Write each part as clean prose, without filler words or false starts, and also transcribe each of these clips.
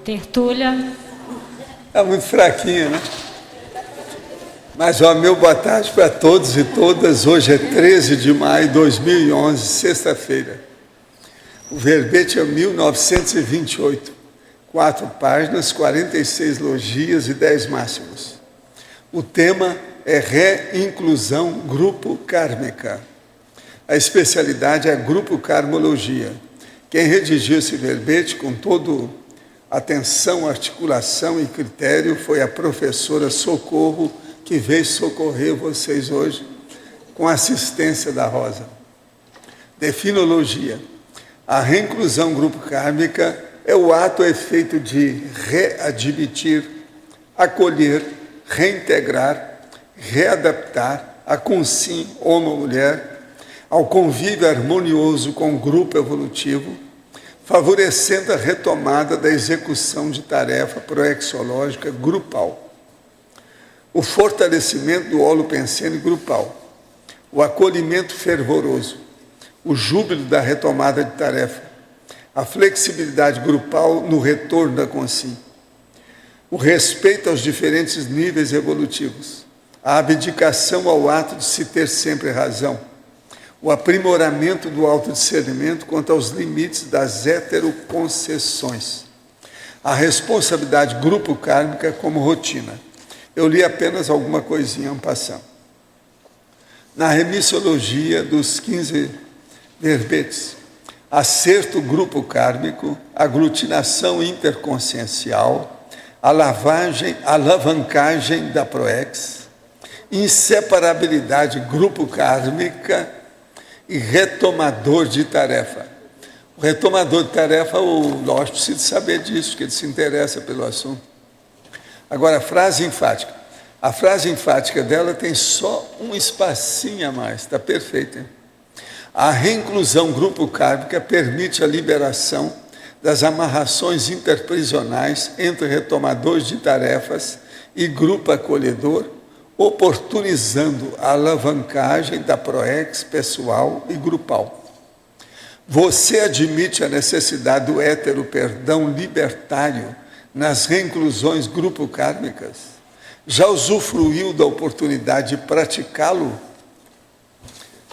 Tertúlia. Está muito fraquinha, né? Mas, ó, meu boa tarde para todos e todas. Hoje é 13 de maio de 2011, sexta-feira. O verbete é 1928. 4 páginas, 46 logias e 10 máximos. O tema é reinclusão grupo kármica. A especialidade é grupo karmologia. Quem redigiu esse verbete com toda atenção, articulação e critério foi a professora Socorro, que veio socorrer vocês hoje com a assistência da Rosa. Definologia. A reinclusão grupo kármica é o ato ou efeito de readmitir, acolher, reintegrar, readaptar a consim, homem ou mulher, ao convívio harmonioso com o grupo evolutivo, favorecendo a retomada da execução de tarefa proexológica grupal, o fortalecimento do holopensene grupal, o acolhimento fervoroso, o júbilo da retomada de tarefa, a flexibilidade grupal no retorno da consciência, o respeito aos diferentes níveis evolutivos, a abdicação ao ato de se ter sempre razão, o aprimoramento do autodiscernimento quanto aos limites das heteroconcessões, a responsabilidade grupo kármica como rotina. Eu li apenas alguma coisinha en passant. Na remissologia dos 15 verbetes, acerto grupo kármico, aglutinação interconsciencial, alavancagem da proex, inseparabilidade grupo kármica e retomador de tarefa. O retomador de tarefa, o Lóis precisa saber disso, que ele se interessa pelo assunto. Agora, a frase enfática. A frase enfática dela tem só um espacinho a mais, está perfeito, hein? A reinclusão grupo kármica permite a liberação das amarrações interprisionais entre retomadores de tarefas e grupo acolhedor, oportunizando a alavancagem da proex pessoal e grupal. Você admite a necessidade do hétero-perdão libertário nas reinclusões grupo kármicas? Já usufruiu da oportunidade de praticá-lo?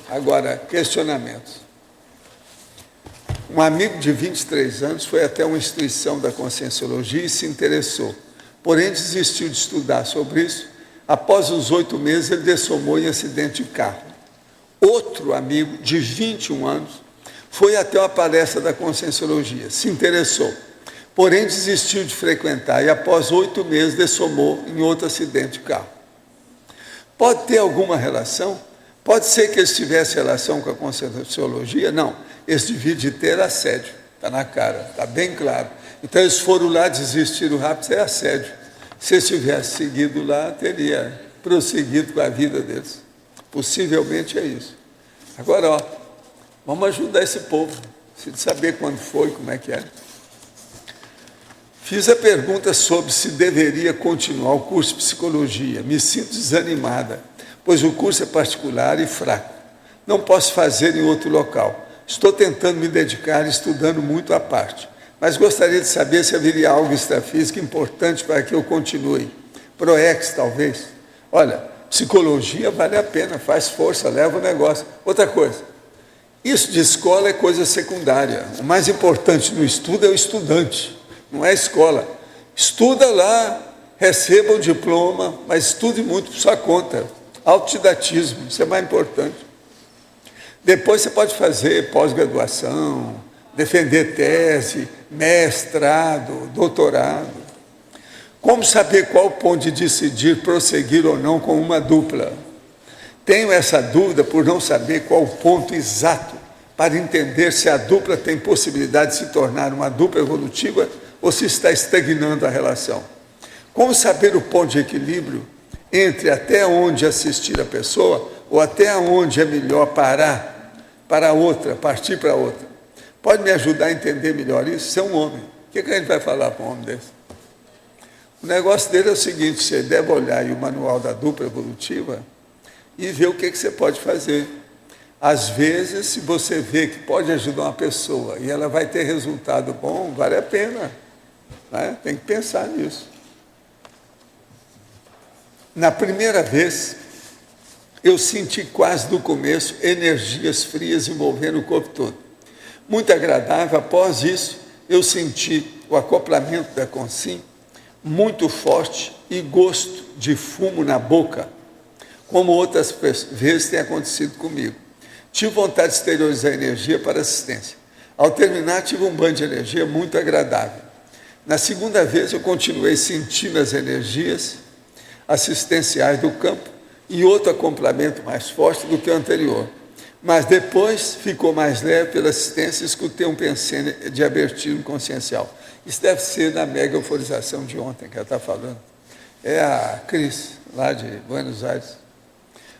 Agora, questionamentos. Um amigo de 23 anos foi até uma instituição da Conscienciologia e se interessou, porém desistiu de estudar sobre isso. Após os 8 meses, ele dessomou em acidente de carro. Outro amigo de 21 anos foi até uma palestra da Conscienciologia, se interessou, porém desistiu de frequentar e após 8 meses dessomou em outro acidente de carro. Pode ter alguma relação? Pode ser que eles tivessem relação com a Conscienciologia? Não, eles deviam de ter assédio, está na cara, está bem claro. Então eles foram lá, desistiram rápido, é assédio. Se eles tivessem seguido lá, teria prosseguido com a vida deles. Possivelmente é isso. Agora, ó, vamos ajudar esse povo, se saber quando foi, como é que é. Fiz a pergunta sobre se deveria continuar o curso de psicologia. Me sinto desanimada, pois o curso é particular e fraco. Não posso fazer em outro local. Estou tentando me dedicar, estudando muito à parte. Mas gostaria de saber se haveria algo extrafísico importante para que eu continue. Proex, talvez. Olha, psicologia vale a pena, faz força, leva o negócio. Outra coisa, isso de escola é coisa secundária. O mais importante no estudo é o estudante, não é a escola. Estuda lá, receba o diploma, mas estude muito por sua conta. Autodidatismo, isso é mais importante. Depois você pode fazer pós-graduação, defender tese, mestrado, doutorado. Como saber qual o ponto de decidir prosseguir ou não com uma dupla? Tenho essa dúvida por não saber qual o ponto exato para entender se a dupla tem possibilidade de se tornar uma dupla evolutiva ou se está estagnando a relação. Como saber o ponto de equilíbrio entre até onde assistir a pessoa ou até onde é melhor parar para a outra, partir para a outra? Pode me ajudar a entender melhor isso? Você é um homem. O que a gente vai falar para um homem desse? O negócio dele é o seguinte: você deve olhar aí o manual da dupla evolutiva e ver o que você pode fazer. Às vezes, se você vê que pode ajudar uma pessoa e ela vai ter resultado bom, vale a pena, né? Tem que pensar nisso. Na primeira vez, eu senti quase do começo energias frias envolvendo o corpo todo. Muito agradável. Após isso, eu senti o acoplamento da Consim muito forte e gosto de fumo na boca, como outras vezes tem acontecido comigo. Tive vontade de exteriorizar a energia para assistência. Ao terminar, tive um banho de energia muito agradável. Na segunda vez, eu continuei sentindo as energias assistenciais do campo e outro acoplamento mais forte do que o anterior. Mas depois ficou mais leve pela assistência e escutei um pensamento de abertismo consciencial. Isso deve ser na mega euforização de ontem que ela está falando. É a Cris, lá de Buenos Aires.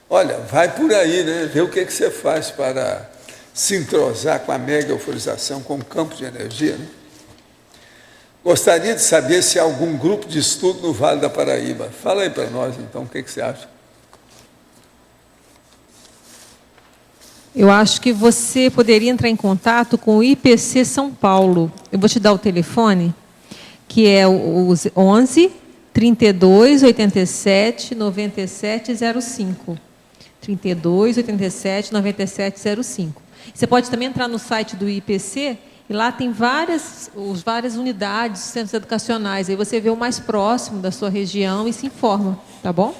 Olha, vai por aí, né? Vê o que você faz para se entrosar com a mega euforização, com o campo de energia, né? Gostaria de saber se há algum grupo de estudo no Vale da Paraíba. Fala aí para nós, então, o que você acha? Eu acho que você poderia entrar em contato com o IPC São Paulo. Eu vou te dar o telefone, que é o 11 32 87 97 05. 32 87 97 05. Você pode também entrar no site do IPC e lá tem várias unidades, centros educacionais. Aí você vê o mais próximo da sua região e se informa, tá bom?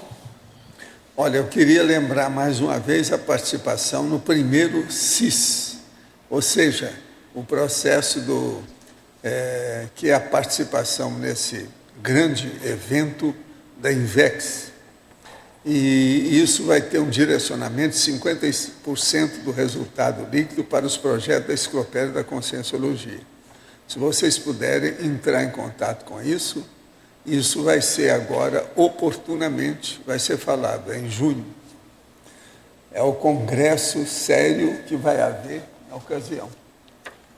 Olha, eu queria lembrar mais uma vez a participação no primeiro CIS, ou seja, o processo que é a participação nesse grande evento da INVEX. E isso vai ter um direcionamento de 50% do resultado líquido para os projetos da Enciclopédia da Conscienciologia. Se vocês puderem entrar em contato com isso, isso vai ser agora, oportunamente, vai ser falado, em junho. É o congresso sério que vai haver na ocasião.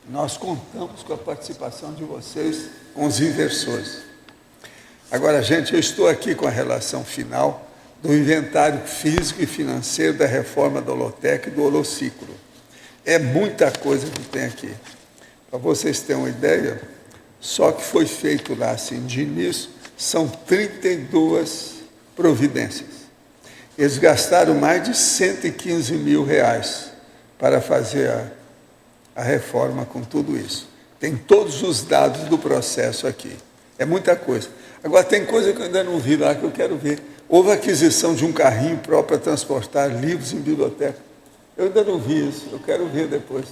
Nós contamos com a participação de vocês, com os inversores. Agora, gente, eu estou aqui com a relação final do inventário físico e financeiro da reforma da Holoteca e do Holociclo. É muita coisa que tem aqui. Para vocês terem uma ideia, só que foi feito lá, assim, de início, são 32 providências. Eles gastaram mais de 115 mil reais para fazer a reforma com tudo isso. Tem todos os dados do processo aqui. É muita coisa. Agora, tem coisa que eu ainda não vi lá que eu quero ver. Houve a aquisição de um carrinho próprio para transportar livros em biblioteca. Eu ainda não vi isso, eu quero ver depois,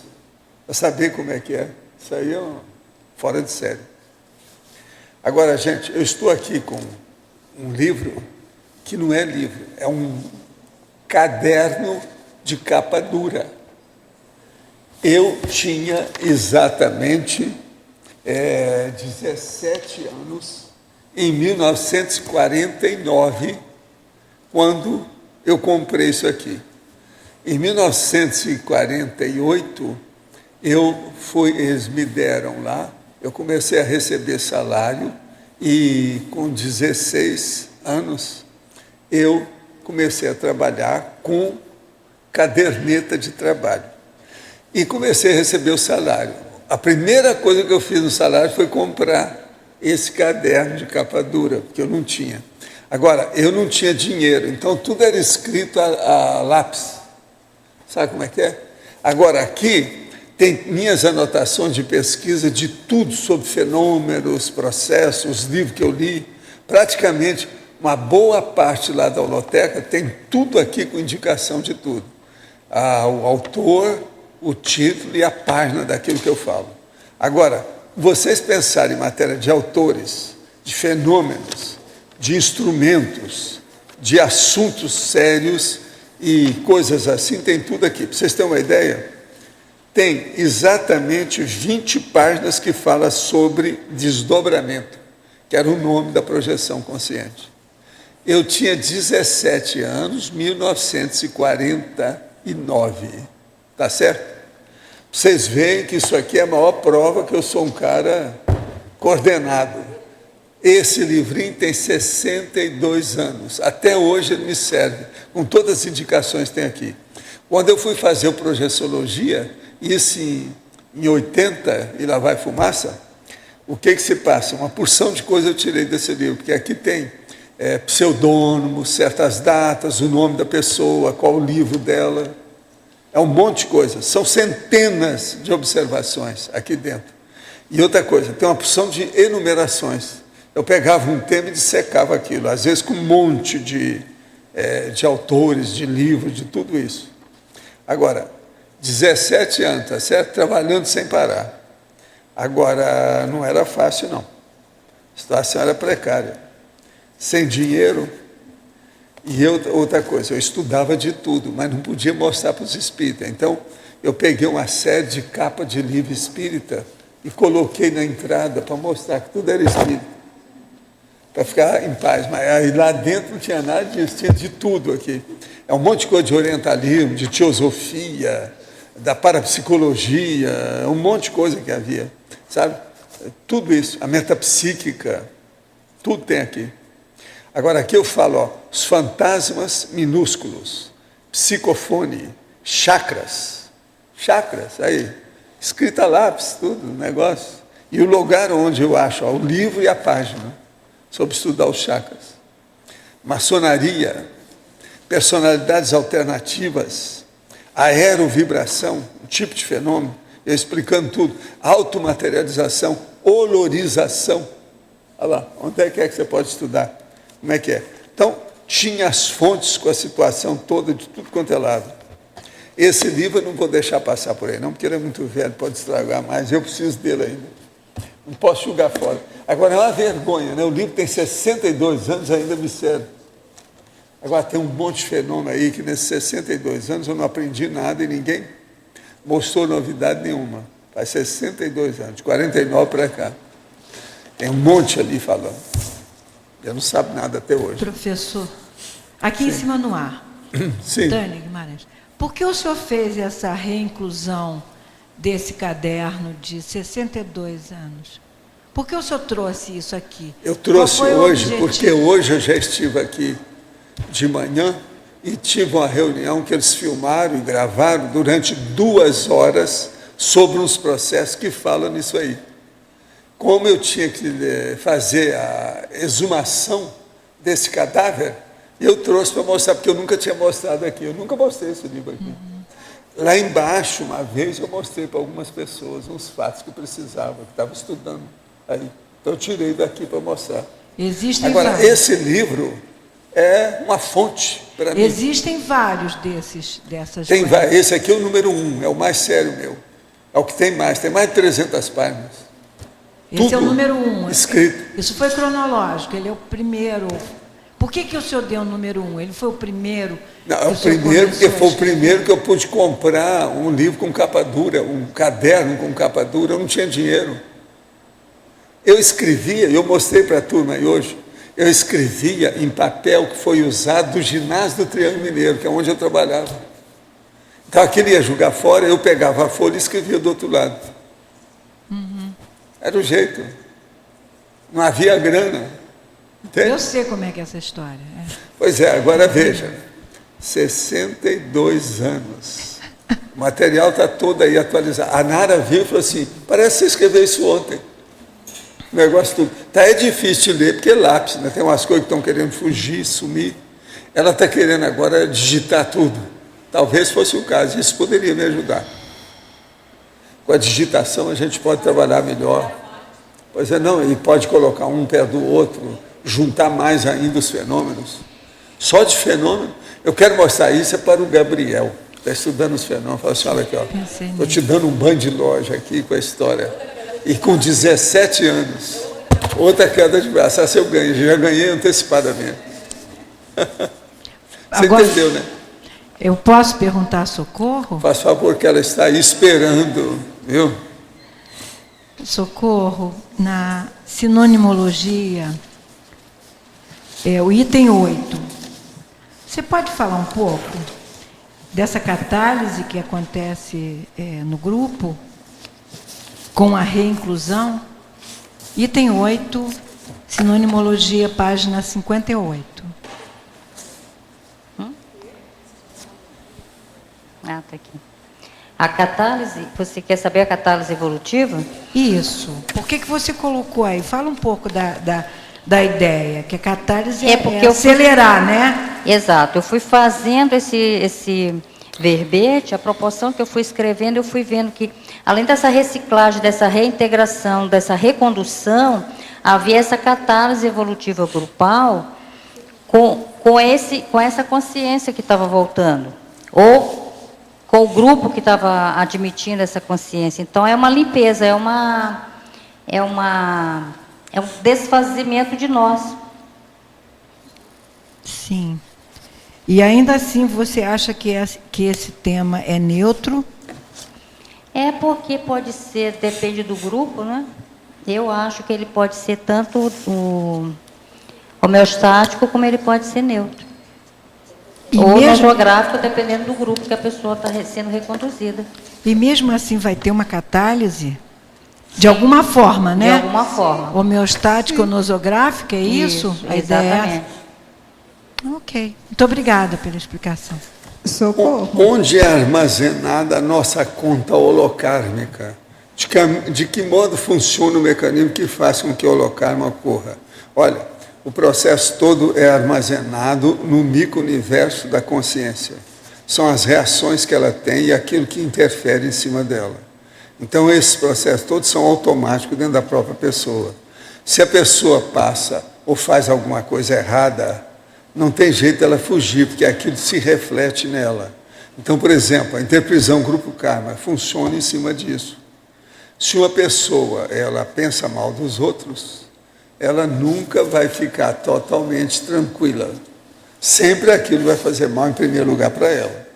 para saber como é que é. Isso aí é fora de série. Agora, gente, eu estou aqui com um livro que não é livro, é um caderno de capa dura. Eu tinha exatamente 17 anos, em 1949, quando eu comprei isso aqui. Em 1948, eles me deram lá, eu comecei a receber salário e com 16 anos eu comecei a trabalhar com caderneta de trabalho. E comecei a receber o salário. A primeira coisa que eu fiz no salário foi comprar esse caderno de capa dura, porque eu não tinha. Agora, eu não tinha dinheiro, então tudo era escrito a lápis. Sabe como é que é? Agora, aqui tem minhas anotações de pesquisa de tudo sobre fenômenos, processos, os livros que eu li. Praticamente, uma boa parte lá da Holoteca tem tudo aqui com indicação de tudo. O autor, o título e a página daquilo que eu falo. Agora, vocês pensarem em matéria de autores, de fenômenos, de instrumentos, de assuntos sérios e coisas assim, tem tudo aqui. Para vocês terem uma ideia, tem exatamente 20 páginas que falam sobre desdobramento, que era o nome da projeção consciente. Eu tinha 17 anos, 1949, tá certo? Vocês veem que isso aqui é a maior prova que eu sou um cara coordenado. Esse livrinho tem 62 anos. Até hoje ele me serve, com todas as indicações que tem aqui. Quando eu fui fazer o Projeciologia, isso em 80, e lá vai fumaça, o que se passa? Uma porção de coisa eu tirei desse livro, porque aqui tem pseudônimo, certas datas, o nome da pessoa, qual o livro dela, é um monte de coisa, são centenas de observações aqui dentro. E outra coisa, tem uma porção de enumerações. Eu pegava um tema e dissecava aquilo, às vezes com um monte de autores, de livros, de tudo isso. Agora, 17 anos, tá certo? Trabalhando sem parar. Agora, não era fácil, não. A situação era precária. Sem dinheiro. E outra coisa, eu estudava de tudo, mas não podia mostrar para os espíritas. Então, eu peguei uma série de capas de livro espírita e coloquei na entrada para mostrar que tudo era espírita. Para ficar em paz. Mas aí lá dentro não tinha nada disso, tinha de tudo aqui. É um monte de coisa de orientalismo, de teosofia, da parapsicologia, um monte de coisa que havia, sabe? Tudo isso, a metapsíquica, tudo tem aqui. Agora aqui eu falo, os fantasmas minúsculos, psicofone, chakras, aí, escrita a lápis, tudo, negócio. E o lugar onde eu acho, o livro e a página, sobre estudar os chakras. Maçonaria, personalidades alternativas, aerovibração, um tipo de fenômeno, eu explicando tudo, automaterialização, olorização. Olha lá, onde é que você pode estudar? Como é que é? Então, tinha as fontes com a situação toda, de tudo quanto é lado. Esse livro eu não vou deixar passar por aí, não, porque ele é muito velho, pode estragar mais, eu preciso dele ainda. Não posso jogar fora. Agora, é uma vergonha, né? O livro tem 62 anos, ainda me serve. Agora, tem um monte de fenômeno aí, que nesses 62 anos eu não aprendi nada e ninguém mostrou novidade nenhuma. Faz 62 anos, de 49 para cá. Tem um monte ali falando. Eu não sabe nada até hoje. Professor, aqui Sim. em cima no ar. Sim. Tânia Guimarães, por que o senhor fez essa reinclusão desse caderno de 62 anos? Por que o senhor trouxe isso aqui? Eu trouxe hoje, objetivo? porque hoje eu já estive aqui de manhã e tive uma reunião que eles filmaram e gravaram durante 2 horas sobre uns processos que falam nisso aí. Como eu tinha que fazer a exumação desse cadáver, eu trouxe para mostrar, porque eu nunca tinha mostrado aqui, eu nunca mostrei esse livro aqui. Lá embaixo, uma vez, eu mostrei para algumas pessoas uns fatos que precisavam, que estavam estudando aí. Então eu tirei daqui para mostrar. Existem Agora, vários. esse livro é uma fonte para mim. Existem vários dessas Tem coisas. vários. Esse aqui é o número 1, é o mais sério meu. É o que tem mais de 300 páginas. Esse Tudo é o número 1. escrito. Isso foi cronológico, ele é o primeiro. Por que o senhor deu o número 1? Ele foi o primeiro? Não, é o primeiro, porque foi o primeiro que eu pude comprar um livro com capa dura, um caderno com capa dura, eu não tinha dinheiro. Eu escrevia, eu mostrei para a turma aí hoje, eu escrevia em papel que foi usado do ginásio do Triângulo Mineiro, que é onde eu trabalhava. Então aquele ia jogar fora, eu pegava a folha e escrevia do outro lado. Era o jeito. Não havia grana. Entende? Eu sei como é que é essa história. Pois é, agora veja, 62 anos. O material está todo aí atualizado. A Nara viu e falou assim, parece que você escreveu isso ontem. O negócio tudo. É difícil de ler, porque é lápis, né? Tem umas coisas que estão querendo fugir, sumir. Ela está querendo agora digitar tudo. Talvez fosse o caso, isso poderia me ajudar. Com a digitação a gente pode trabalhar melhor. Pois é, não, e pode colocar um pé do outro, juntar mais ainda os fenômenos. Só de fenômeno, eu quero mostrar isso para o Gabriel, que está estudando os fenômenos. Fala assim, olha aqui, estou te dando um banho de loja aqui com a história. E com 17 anos, outra queda de braço, essa eu ganhei, já ganhei antecipadamente. Você Agora, entendeu, né? Eu posso perguntar a Socorro? Faz favor, que ela está aí esperando, viu? Socorro, na sinonimologia, o item 8. Você pode falar um pouco dessa catálise que acontece no grupo, com a reinclusão? Item 8, sinonimologia, página 58. pergunta aqui. A catálise, você quer saber a catálise evolutiva? Isso. Por que você colocou aí? Fala um pouco da ideia, que a catálise é acelerar, né? Exato. Eu fui fazendo esse verbete, a proporção que eu fui escrevendo, eu fui vendo que, além dessa reciclagem, dessa reintegração, dessa recondução, havia essa catálise evolutiva grupal com essa consciência que estava voltando, ou com o grupo que estava admitindo essa consciência. Então, é uma limpeza, é um desfazimento de nós. Sim. E ainda assim, você acha que esse tema é neutro? É porque pode ser, depende do grupo, né? Eu acho que ele pode ser tanto homeostático, como ele pode ser neutro. Ou nosográfico, dependendo do grupo que a pessoa está sendo reconduzida. E mesmo assim vai ter uma catálise? De alguma forma, né? De alguma forma. Homeostática ou nosográfica, é isso? A exatamente. Ideia é... Ok. Muito obrigada pela explicação. Socorro. Onde é armazenada a nossa conta holocármica? De que modo funciona o mecanismo que faz com que o holocarmo ocorra? Olha, o processo todo é armazenado no micro-universo da consciência. São as reações que ela tem e aquilo que interfere em cima dela. Então, esses processos todos são automáticos dentro da própria pessoa. Se a pessoa passa ou faz alguma coisa errada, não tem jeito dela fugir, porque aquilo se reflete nela. Então, por exemplo, a interprisão grupo karma funciona em cima disso. Se uma pessoa ela pensa mal dos outros, ela nunca vai ficar totalmente tranquila. Sempre aquilo vai fazer mal em primeiro lugar para ela.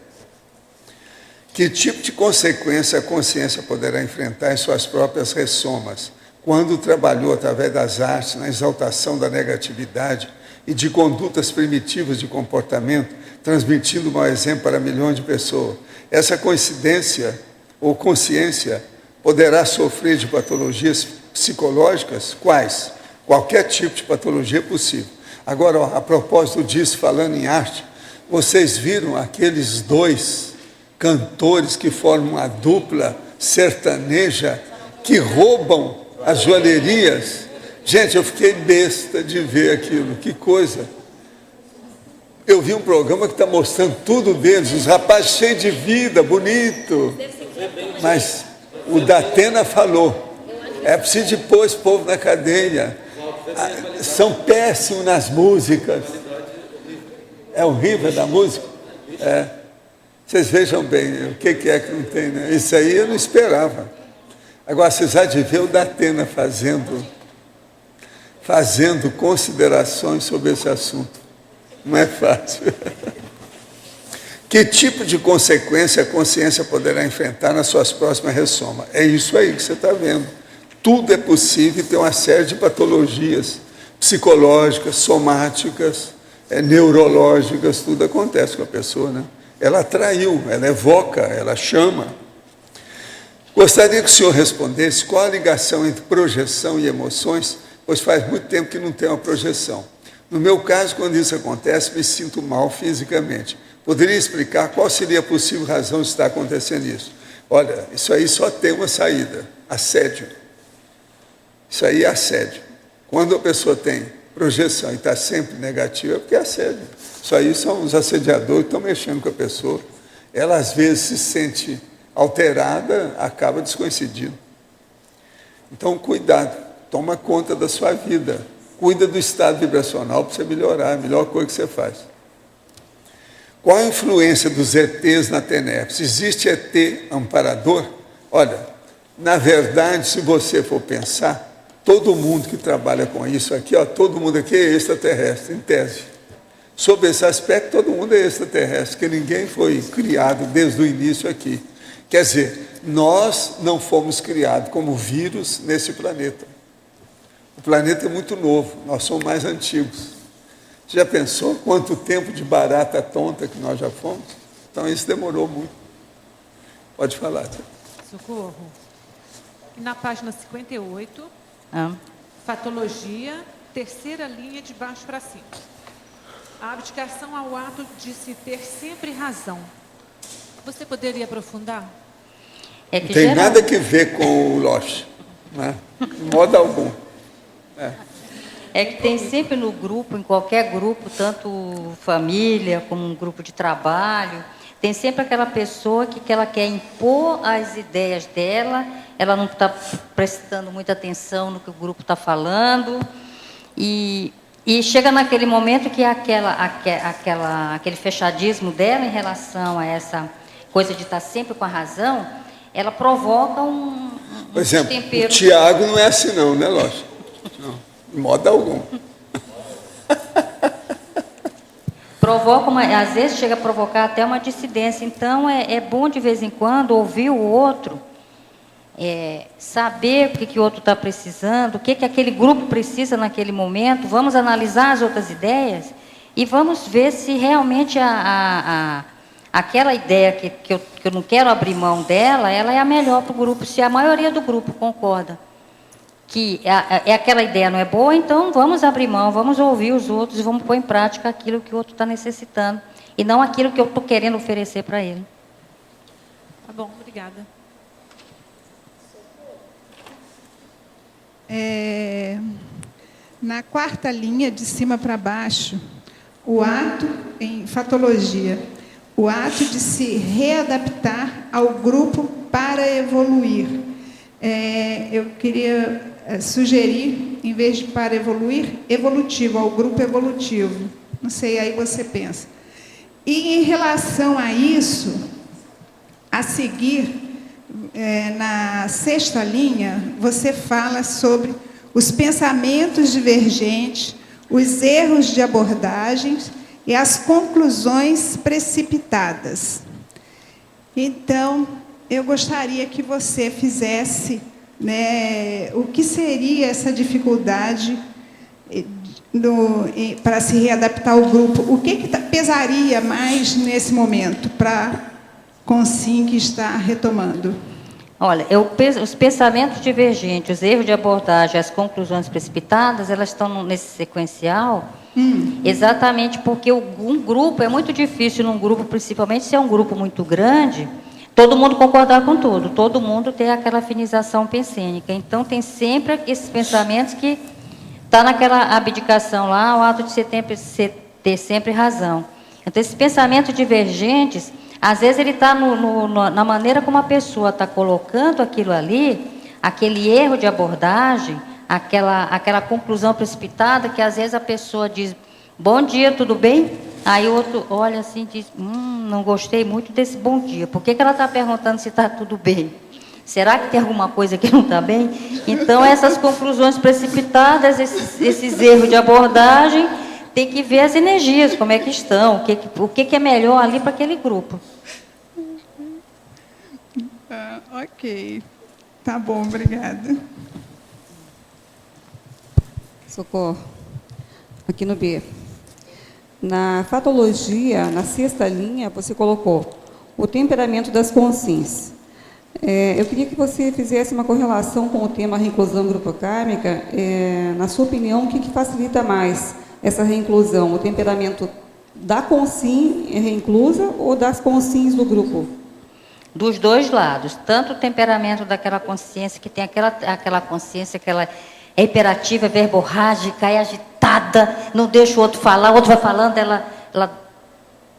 Que tipo de consequência a consciência poderá enfrentar em suas próprias ressomas, quando trabalhou através das artes na exaltação da negatividade e de condutas primitivas de comportamento, transmitindo o mau exemplo para milhões de pessoas? Essa coincidência ou consciência poderá sofrer de patologias psicológicas? Quais? Qualquer tipo de patologia é possível. Agora, a propósito disso, falando em arte, vocês viram aqueles dois cantores que formam uma dupla sertaneja que roubam as joalherias? Gente, eu fiquei besta de ver aquilo, que coisa. Eu vi um programa que está mostrando tudo deles, os rapazes cheios de vida, bonito. Mas o Datena falou, é preciso de pôr esse povo na cadeia. São péssimos nas músicas. É horrível da música? É. Vocês vejam bem, o que é que não tem, né? Isso aí eu não esperava. Agora, vocês já de ver o Datena fazendo considerações sobre esse assunto. Não é fácil. Que tipo de consequência a consciência poderá enfrentar nas suas próximas ressomas? É isso aí que você está vendo. Tudo é possível e tem uma série de patologias psicológicas, somáticas, neurológicas, tudo acontece com a pessoa, né? Ela atraiu, ela evoca, ela chama. Gostaria que o senhor respondesse qual a ligação entre projeção e emoções, pois faz muito tempo que não tem uma projeção. No meu caso, quando isso acontece, me sinto mal fisicamente. Poderia explicar qual seria a possível razão de estar acontecendo isso? Olha, isso aí só tem uma saída: assédio. Isso aí é assédio. Quando a pessoa tem projeção e está sempre negativa, é porque é assédio. Isso aí são os assediadores que estão mexendo com a pessoa. Ela, às vezes, se sente alterada, acaba descoincidindo. Então, cuidado. Toma conta da sua vida. Cuida do estado vibracional para você melhorar. A melhor coisa que você faz. Qual a influência dos ETs na TENEPS? Existe ET amparador? Olha, na verdade, se você for pensar, todo mundo que trabalha com isso aqui, todo mundo aqui é extraterrestre, em tese. Sob esse aspecto, todo mundo é extraterrestre, porque ninguém foi criado desde o início aqui. Quer dizer, nós não fomos criados como vírus nesse planeta. O planeta é muito novo, nós somos mais antigos. Já pensou quanto tempo de barata tonta que nós já fomos? Então, isso demorou muito. Pode falar. Socorro. Na página 58, patologia, terceira linha de baixo para cima. A abdicação ao ato de se ter sempre razão. Você poderia aprofundar? É Não que tem nada que ver com o Loche, né? De modo algum. É que tem sempre no grupo, em qualquer grupo, tanto família como um grupo de trabalho, tem sempre aquela pessoa que ela quer impor as ideias dela, ela não está prestando muita atenção no que o grupo está falando, e chega naquele momento que aquele fechadismo dela em relação a essa coisa de estar sempre com a razão, ela provoca Por exemplo, tempero. o Tiago não é assim não, né, Loche? Não, de modo algum. Provoca às vezes chega a provocar até uma dissidência. Então, é bom de vez em quando ouvir o outro, saber o que o outro está precisando, o que aquele grupo precisa naquele momento, vamos analisar as outras ideias e vamos ver se realmente aquela ideia que eu não quero abrir mão dela, ela é a melhor para o grupo, se a maioria do grupo concorda que aquela ideia não é boa, então vamos abrir mão, vamos ouvir os outros e vamos pôr em prática aquilo que o outro está necessitando, e não aquilo que eu estou querendo oferecer para ele. Tá bom, obrigada. Na quarta linha, de cima para baixo, o ato, em fatologia, o ato de se readaptar ao grupo para evoluir. Eu queria sugerir, em vez de para evoluir, evolutivo, ao grupo evolutivo. Não sei, aí você pensa. E em relação a isso, a seguir, na sexta linha, você fala sobre os pensamentos divergentes, os erros de abordagens e as conclusões precipitadas. Então, eu gostaria que você fizesse, né, o que seria essa dificuldade para se readaptar ao grupo. O que pesaria mais nesse momento para a Consim que está retomando? Olha, os pensamentos divergentes, os erros de abordagem, as conclusões precipitadas, elas estão nesse sequencial, exatamente porque um grupo, é muito difícil num grupo, principalmente se é um grupo muito grande, todo mundo concordar com tudo, todo mundo ter aquela afinização pensênica. Então, tem sempre esses pensamentos que está naquela abdicação lá, o ato de ter sempre razão. Então, esses pensamentos divergentes, às vezes ele está na maneira como a pessoa está colocando aquilo ali, aquele erro de abordagem, aquela conclusão precipitada, que às vezes a pessoa diz, bom dia, tudo bem? Aí o outro olha assim e diz, não gostei muito desse bom dia. Por que ela está perguntando se está tudo bem? Será que tem alguma coisa que não está bem? Então, essas conclusões precipitadas, esses erros de abordagem, tem que ver as energias, como é que estão, o que é melhor ali para aquele grupo. Ok. Tá bom, obrigada. Socorro. Aqui no B. Na fatologia, na sexta linha, você colocou o temperamento das consciências. Eu queria que você fizesse uma correlação com o tema reinclusão grupo kármica. Na sua opinião, o que facilita mais essa reinclusão? O temperamento da consim reinclusa ou das consins do grupo? Dos dois lados. Tanto o temperamento daquela consciência, que tem aquela consciência que ela é hiperativa, verborrágica, é agitada, não deixa o outro falar, o outro vai falando, ela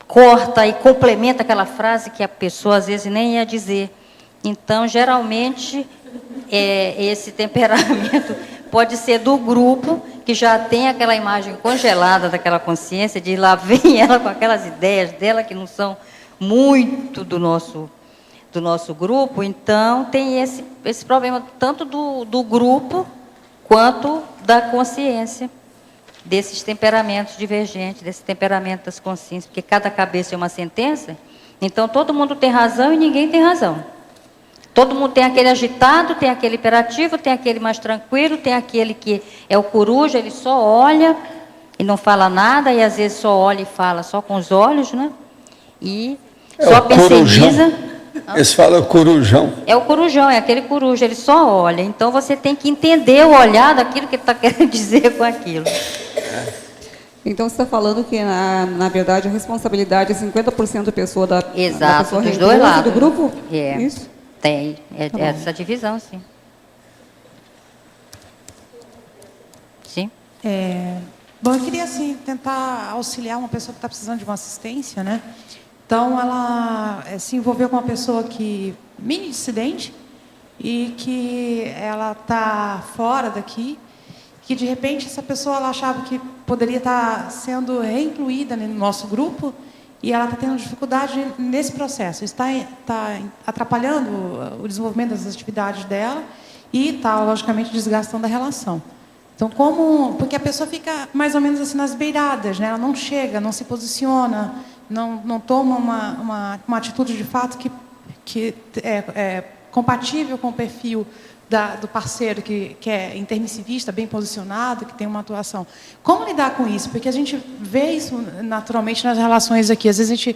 corta e complementa aquela frase que a pessoa às vezes nem ia dizer. Então, geralmente, esse temperamento pode ser do grupo, que já tem aquela imagem congelada daquela consciência, de lá vem ela com aquelas ideias dela que não são muito do nosso grupo. Então, tem esse problema tanto do grupo quanto da consciência, desses temperamentos divergentes, desse temperamento das consciências, porque cada cabeça é uma sentença, então todo mundo tem razão e ninguém tem razão. Todo mundo tem aquele agitado, tem aquele hiperativo, tem aquele mais tranquilo, tem aquele que é o coruja, ele só olha e não fala nada, e às vezes só olha e fala só com os olhos, né? E só pesquisa. Eles falam corujão. É o corujão, é aquele coruja, ele só olha. Então, você tem que entender o olhar daquilo que ele está querendo dizer com aquilo. Então, você está falando que, na verdade, a responsabilidade é 50% da pessoa da Exato, pessoa dos dois reclusa, lados. do grupo? É, Isso? tem. É Tá bom. essa divisão, sim. Sim. Bom, eu queria assim tentar auxiliar uma pessoa que está precisando de uma assistência, né? Então, ela se envolveu com uma pessoa que mini dissidente e que ela está fora daqui, que de repente essa pessoa ela achava que poderia estar sendo reincluída no nosso grupo e ela está tendo dificuldade nesse processo. Está atrapalhando o desenvolvimento das atividades dela e está, logicamente, desgastando a relação. Então, porque a pessoa fica mais ou menos assim nas beiradas, né? Ela não chega, não se posiciona, não toma uma atitude de fato que é compatível com o perfil do parceiro que é intermissivista, bem posicionado, que tem uma atuação. Como lidar com isso? Porque a gente vê isso naturalmente nas relações aqui. Às vezes a gente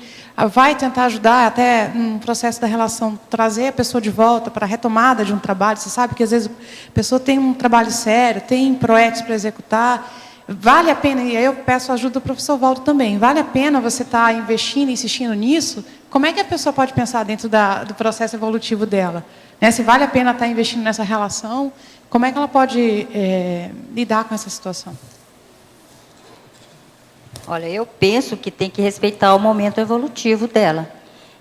vai tentar ajudar até no processo da relação, trazer a pessoa de volta para a retomada de um trabalho. Você sabe que às vezes a pessoa tem um trabalho sério, tem projetos para executar. Vale a pena, e aí eu peço a ajuda do professor Valdo também, vale a pena você estar investindo, insistindo nisso? Como é que a pessoa pode pensar dentro do processo evolutivo dela? Né? Se vale a pena estar investindo nessa relação, como é que ela pode lidar com essa situação? Olha, eu penso que tem que respeitar o momento evolutivo dela.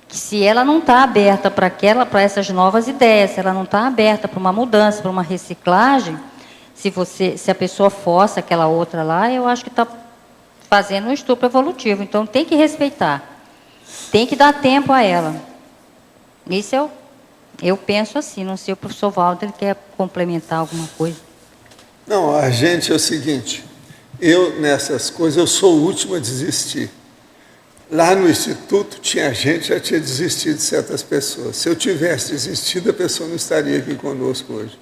Que se ela não está aberta para essas novas ideias, se ela não está aberta para uma mudança, para uma reciclagem, se a pessoa força aquela outra lá, eu acho que está fazendo um estupro evolutivo. Então, tem que respeitar. Tem que dar tempo a ela. Isso eu penso assim. Não sei, o professor Valdo, ele quer complementar alguma coisa? Não, a gente é o seguinte, nessas coisas, eu sou o último a desistir. Lá no Instituto, tinha gente que já tinha desistido de certas pessoas. Se eu tivesse desistido, a pessoa não estaria aqui conosco hoje.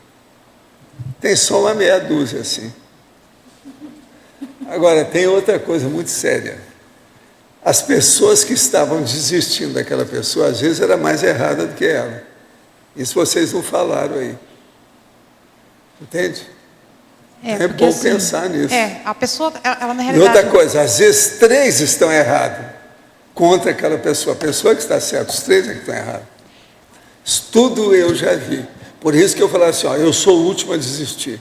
Tem só uma meia dúzia, assim. Agora, tem outra coisa muito séria. As pessoas que estavam desistindo daquela pessoa, às vezes, era mais errada do que ela. Isso vocês não falaram aí. Entende? É porque, bom assim, pensar nisso. A pessoa, ela na E realidade... outra coisa, às vezes 3 estão errados contra aquela pessoa. A pessoa que está certa, os 3 é que estão errados. Isso tudo eu já vi. Por isso que eu falo assim, eu sou o último a desistir.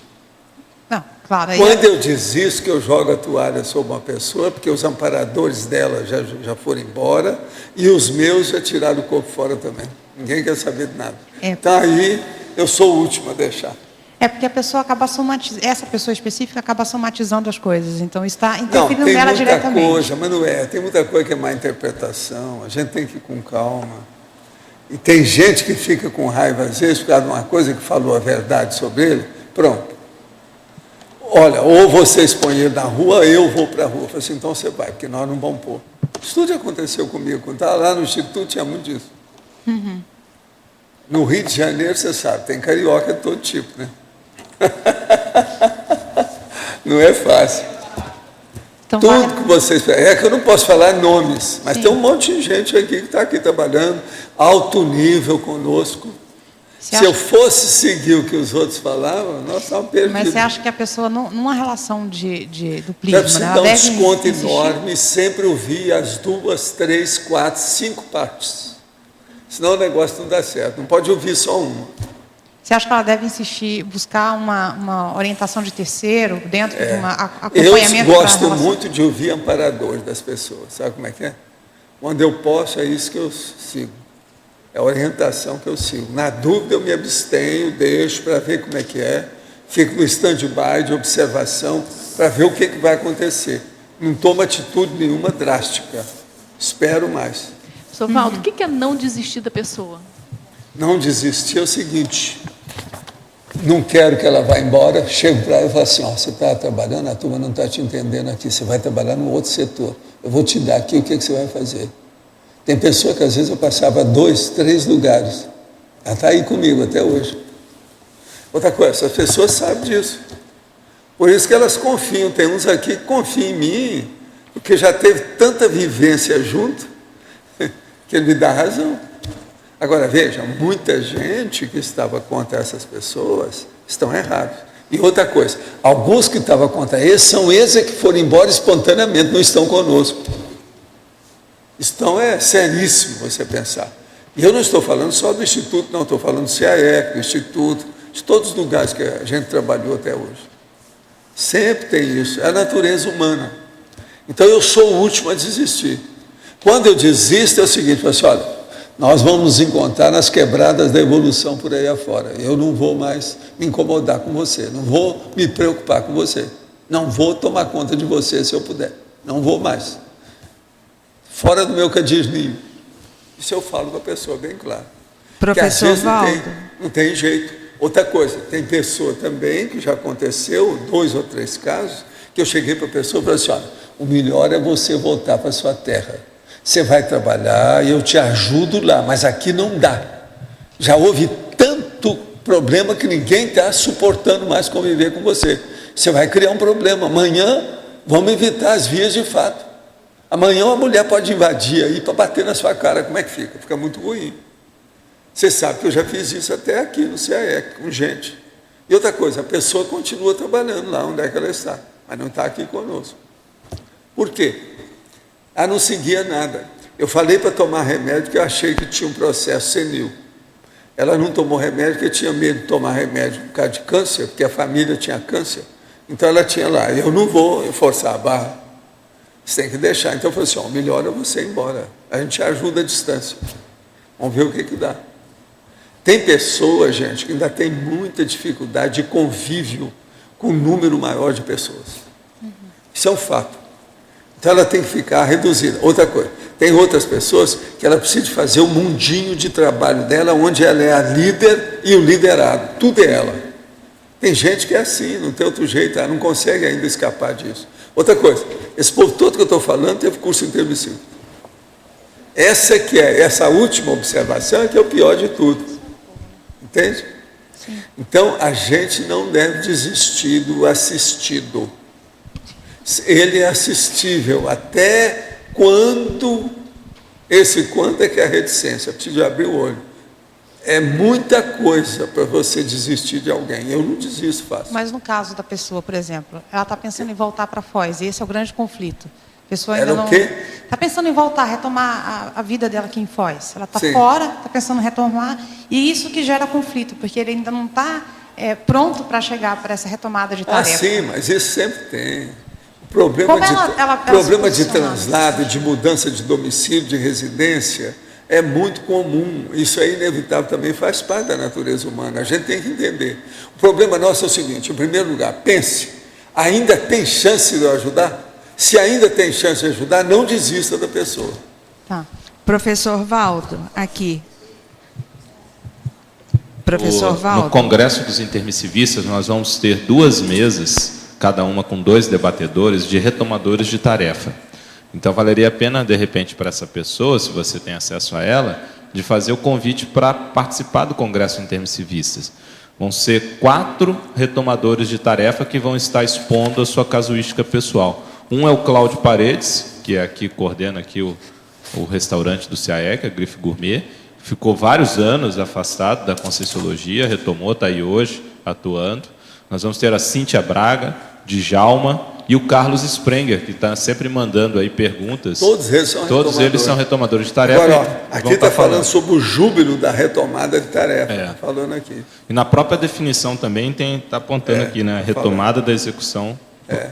Não, claro. Quando eu desisto, que eu jogo a toalha sobre uma pessoa, porque os amparadores dela já foram embora e os meus já tiraram o corpo fora também. Ninguém quer saber de nada. Então aí eu sou o último a deixar. Porque a pessoa acaba essa pessoa específica acaba somatizando as coisas. Então está interferindo nela diretamente. Tem muita coisa, mas não é. Tem muita coisa que é má interpretação. A gente tem que ir com calma. E tem gente que fica com raiva, às vezes, por causa de uma coisa que falou a verdade sobre ele. Pronto. Olha, ou vocês põem ele na rua, eu vou para a rua. Eu falei assim, então você vai, porque nós não vamos pôr. Isso tudo aconteceu comigo. Quando estava lá no Instituto, tinha muito disso. Uhum. No Rio de Janeiro, você sabe, tem carioca de todo tipo, né? Não é fácil. Então, tudo que vocês... É que eu não posso falar nomes, mas tem um monte de gente aqui que está aqui trabalhando, alto nível conosco. Se eu fosse seguir o que os outros falavam, nós estávamos perdidos. Mas você acha que a pessoa, numa relação de duplismo... Deve dar um desconto enorme e sempre ouvir as 2, 3, 4, 5 partes. Senão o negócio não dá certo. Não pode ouvir só uma. Você acha que ela deve insistir, buscar uma orientação de terceiro, dentro de um acompanhamento? Eu gosto muito de ouvir amparadores das pessoas. Sabe como é que é? Quando eu posso, é isso que eu sigo. É a orientação que eu sigo. Na dúvida, eu me abstenho, deixo para ver como é que é. Fico no stand-by de observação para ver o que vai acontecer. Não tomo atitude nenhuma drástica. Espero mais. Professor Valdo, o que é não desistir da pessoa? Não desistir é o seguinte... Não quero que ela vá embora, chego para ela e falo assim, você está trabalhando, a turma não está te entendendo aqui, você vai trabalhar no outro setor. Eu vou te dar aqui, o que você vai fazer? Tem pessoa que às vezes eu passava 2, 3 lugares. Ela está aí comigo até hoje. Outra coisa, essas pessoas sabem disso. Por isso que elas confiam. Tem uns aqui que confiam em mim, porque já teve tanta vivência junto, que ele me dá razão. Agora, veja, muita gente que estava contra essas pessoas estão errados. E outra coisa, alguns que estavam contra eles são esses que foram embora espontaneamente, não estão conosco. Então é seríssimo você pensar. E eu não estou falando só do Instituto, não, estou falando do CAEC, do Instituto, de todos os lugares que a gente trabalhou até hoje. Sempre tem isso, é a natureza humana. Então eu sou o último a desistir. Quando eu desisto é o seguinte, pessoal, olha, nós vamos nos encontrar nas quebradas da evolução por aí afora. Eu não vou mais me incomodar com você, não vou me preocupar com você, não vou tomar conta de você se eu puder, não vou mais. Fora do meu cadisninho. Isso eu falo para a pessoa bem claro. Professor Valdo. Não tem jeito. Outra coisa, tem pessoa também, que já aconteceu, 2 ou 3 casos, que eu cheguei para a pessoa e falei assim, olha, o melhor é você voltar para a sua terra. Você vai trabalhar e eu te ajudo lá, mas aqui não dá. Já houve tanto problema que ninguém está suportando mais conviver com você. Você vai criar um problema. Amanhã, vamos evitar as vias de fato. Amanhã uma mulher pode invadir aí para bater na sua cara. Como é que fica? Fica muito ruim. Você sabe que eu já fiz isso até aqui no CAEC, com gente. E outra coisa, a pessoa continua trabalhando lá onde é que ela está, mas não está aqui conosco. Por quê? Ela não seguia nada. Eu falei para tomar remédio porque eu achei que tinha um processo senil. Ela não tomou remédio porque tinha medo de tomar remédio por causa de câncer, porque a família tinha câncer. Então ela tinha lá, eu não vou forçar a barra. Você tem que deixar. Então eu falei assim, o melhor é você ir embora. A gente ajuda à distância. Vamos ver o que dá. Tem pessoas, gente, que ainda tem muita dificuldade de convívio com um número maior de pessoas. Isso é um fato. Então ela tem que ficar reduzida. Outra coisa, tem outras pessoas que ela precisa de fazer o mundinho de trabalho dela, onde ela é a líder e o liderado. Tudo é ela. Tem gente que é assim, não tem outro jeito, ela não consegue ainda escapar disso. Outra coisa, esse povo todo que eu estou falando teve curso intermissivo. Essa última observação é que é o pior de tudo. Entende? Sim. Então, a gente não deve desistir do assistido. Ele é assistível até quando é que é a reticência. Preciso abrir o olho. É muita coisa para você desistir de alguém. Eu não desisto fácil. Mas no caso da pessoa, por exemplo, ela está pensando em voltar para Foz, e esse é o grande conflito. A pessoa ainda não está pensando em voltar, retomar a vida dela aqui em Foz. Ela está fora, está pensando em retomar, e isso que gera conflito, porque ele ainda não está pronto para chegar para essa retomada de tarefa. Sim, mas isso sempre tem. O problema de translado, de mudança de domicílio, de residência, é muito comum. Isso é inevitável, também faz parte da natureza humana. A gente tem que entender. O problema nosso é o seguinte, em primeiro lugar, pense, ainda tem chance de eu ajudar? Se ainda tem chance de ajudar, não desista da pessoa. Tá. Professor Valdo, aqui. Professor Valdo. No Congresso dos Intermissivistas, nós vamos ter 2 mesas, cada uma com 2 debatedores, de retomadores de tarefa. Então, valeria a pena, de repente, para essa pessoa, se você tem acesso a ela, de fazer o convite para participar do Congresso Intermissivistas. Vão ser 4 retomadores de tarefa que vão estar expondo a sua casuística pessoal. Um é o Cláudio Paredes, que é aqui, coordena aqui o restaurante do CAEC, a Grife Gourmet. Ficou vários anos afastado da Conscienciologia, retomou, está aí hoje, atuando. Nós vamos ter a Cíntia Braga, Djalma, e o Carlos Sprenger, que está sempre mandando aí perguntas. Todos eles são retomadores de tarefa. Agora, aqui está falando sobre o júbilo da retomada de tarefa. Falando aqui. E na própria definição também está apontando aqui, né? Retomada da execução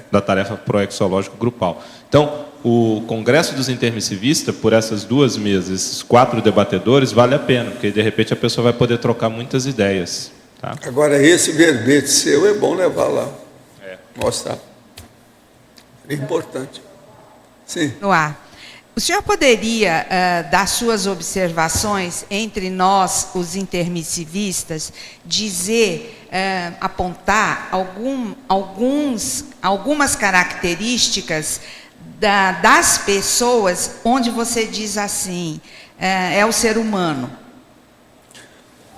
da tarefa proexológica grupal. Então, o Congresso dos Intermissivistas, por essas 2 mesas, esses 4 debatedores, vale a pena, porque de repente a pessoa vai poder trocar muitas ideias. Tá? Agora, esse verbete seu é bom levar lá. Mostrar. É importante. Sim. No ar. O senhor poderia dar suas observações entre nós, os intermissivistas, dizer, apontar algumas características das pessoas onde você diz assim, é o ser humano?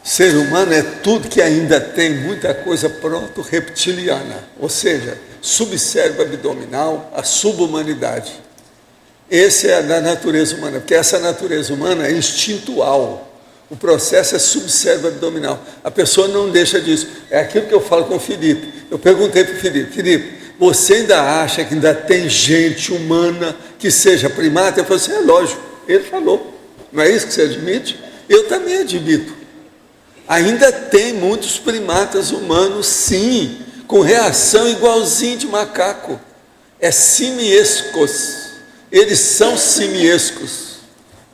Ser humano é tudo que ainda tem muita coisa proto-reptiliana, ou seja, subcérebro abdominal, a subhumanidade. Esse é da natureza humana, porque essa natureza humana é instintual. O processo é subcérebro abdominal. A pessoa não deixa disso. É aquilo que eu falo com o Felipe. Eu perguntei para o Felipe: Felipe, você ainda acha que ainda tem gente humana que seja primata? Eu falei assim: é lógico. Ele falou. Não é isso que você admite? Eu também admito. Ainda tem muitos primatas humanos, sim, com reação igualzinho de macaco. É simiescos. Eles são simiescos.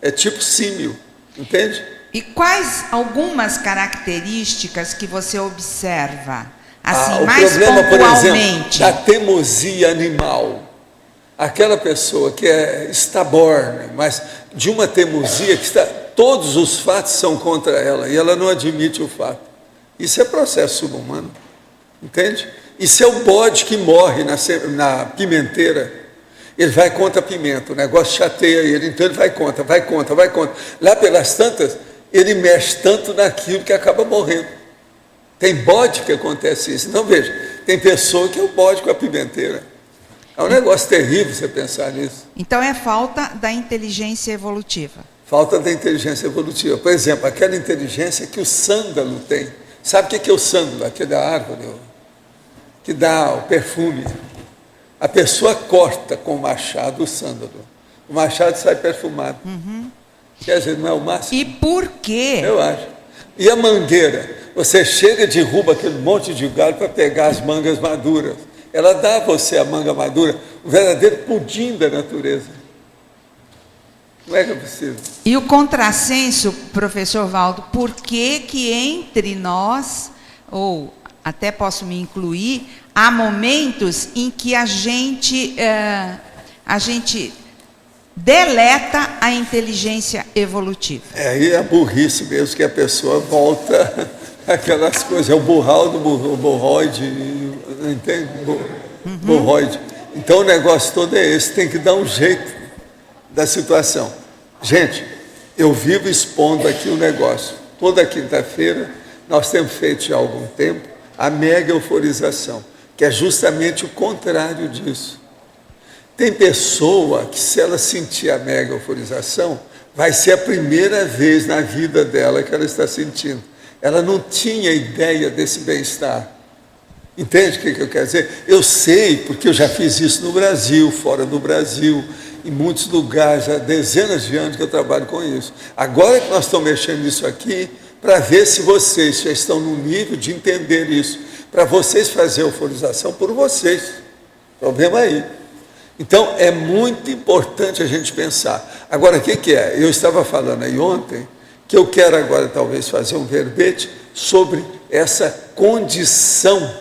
É tipo símio, entende? E quais algumas características que você observa, assim, o mais problema, por exemplo, pontualmente? da teimosia animal. Aquela pessoa que está borne, mas de uma teimosia que todos os fatos são contra ela e ela não admite o fato. Isso é processo subhumano, entende? Isso é o bode que morre na pimenteira. Ele vai contra a pimenta, o negócio chateia ele, então ele vai contra. Lá pelas tantas, ele mexe tanto naquilo que acaba morrendo. Tem bode que acontece isso. Então, veja, tem pessoa que é o bode com a pimenteira. É um negócio terrível você pensar nisso. Então, é falta da inteligência evolutiva. Falta da inteligência evolutiva. Por exemplo, aquela inteligência que o sândalo tem. Sabe o que é o sândalo? Aquela árvore que dá o perfume. A pessoa corta com o machado o sândalo. O machado sai perfumado. Quer dizer, não é o máximo? E por quê? Eu acho. E a mangueira? Você chega e derruba aquele monte de galho para pegar as mangas maduras. Ela dá a você a manga madura, o verdadeiro pudim da natureza. Não é que é possível? E o contrassenso, professor Valdo, por que entre nós, ou até posso me incluir, há momentos em que a gente deleta a inteligência evolutiva? Aí é a burrice mesmo, que a pessoa volta aquelas coisas, é o burral do borroide, entende? Borroide. Então o negócio todo é esse, tem que dar um jeito da situação. Gente, eu vivo expondo aqui o negócio. Toda quinta-feira nós temos feito já há algum tempo a mega euforização, que é justamente o contrário disso. Tem pessoa que, se ela sentir a mega euforização, vai ser a primeira vez na vida dela que ela está sentindo. Ela não tinha ideia desse bem-estar. Entende o que eu quero dizer? Eu sei, porque eu já fiz isso no Brasil, fora do Brasil, em muitos lugares, há dezenas de anos que eu trabalho com isso. Agora que nós estamos mexendo nisso aqui, para ver se vocês já estão no nível de entender isso, para vocês fazerem euforização por vocês. Problema aí. Então, é muito importante a gente pensar. Agora, o que é? Eu estava falando aí ontem, que eu quero agora talvez fazer um verbete sobre essa condição